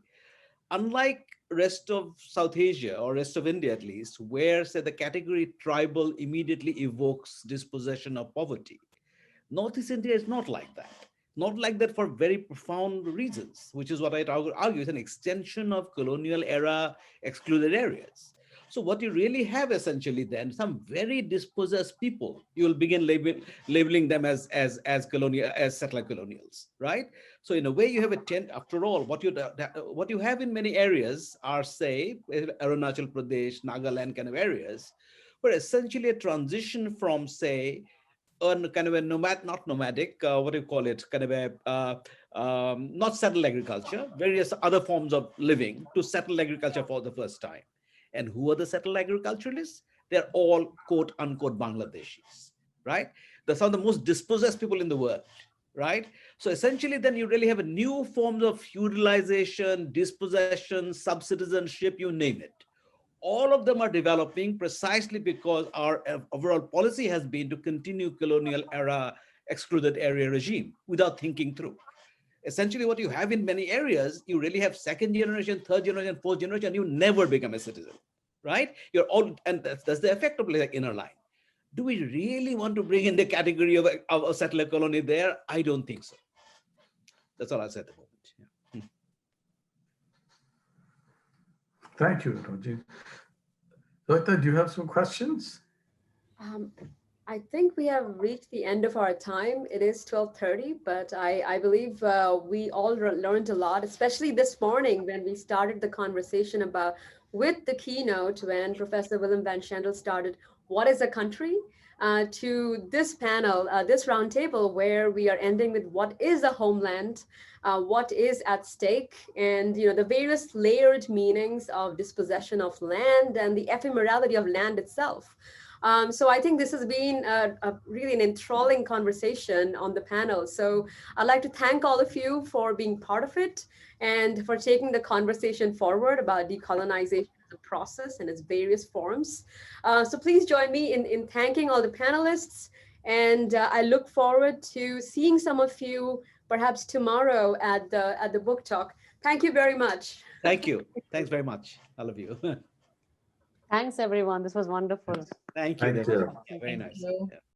unlike rest of South Asia or rest of India, at least, where, say, the category tribal immediately evokes dispossession or poverty, Northeast India is not like that. Not like that for very profound reasons, which is what I argue is an extension of colonial era excluded areas. So what you really have essentially then, some very dispossessed people, you will begin labeling them as settler colonials, right? So in a way you have after all, what you have in many areas are, say, Arunachal Pradesh, Nagaland kind of areas, where essentially a transition from, say, on kind of a not nomadic, what do you call it? Kind of a, not settled agriculture, various other forms of living to settled agriculture for the first time. And who are the settled agriculturalists? They're all quote unquote Bangladeshis, right? They're some of the most dispossessed people in the world, right? So essentially then you really have a new forms of feudalization, dispossession, sub-citizenship, you name it. All of them are developing precisely because our overall policy has been to continue colonial era excluded area regime without thinking through. Essentially what you have in many areas, you really have second generation, third generation, fourth generation, you never become a citizen, right? You're all, and that's the effect of like inner line. Do we really want to bring in the category of a settler colony there? I don't think so. That's all I'll say at the moment. Yeah. Thank you, Roji. Zoita, do you have some questions? I think we have reached the end of our time. It is 12:30, but I believe we all learned a lot, especially this morning when we started the conversation with the keynote when Professor Willem van Schendel started, what is a country? To this panel, this roundtable, where we are ending with what is a homeland, what is at stake, and the various layered meanings of dispossession of land and the ephemerality of land itself. So I think this has been really an enthralling conversation on the panel. So I'd like to thank all of you for being part of it and for taking the conversation forward about decolonization as a process and its various forms. So please join me in thanking all the panelists. And I look forward to seeing some of you perhaps tomorrow at the book talk. Thank you very much. Thank you. Thanks very much, all of you. Thanks, everyone. This was wonderful. Thank you. Thank you. Very nice. Yeah.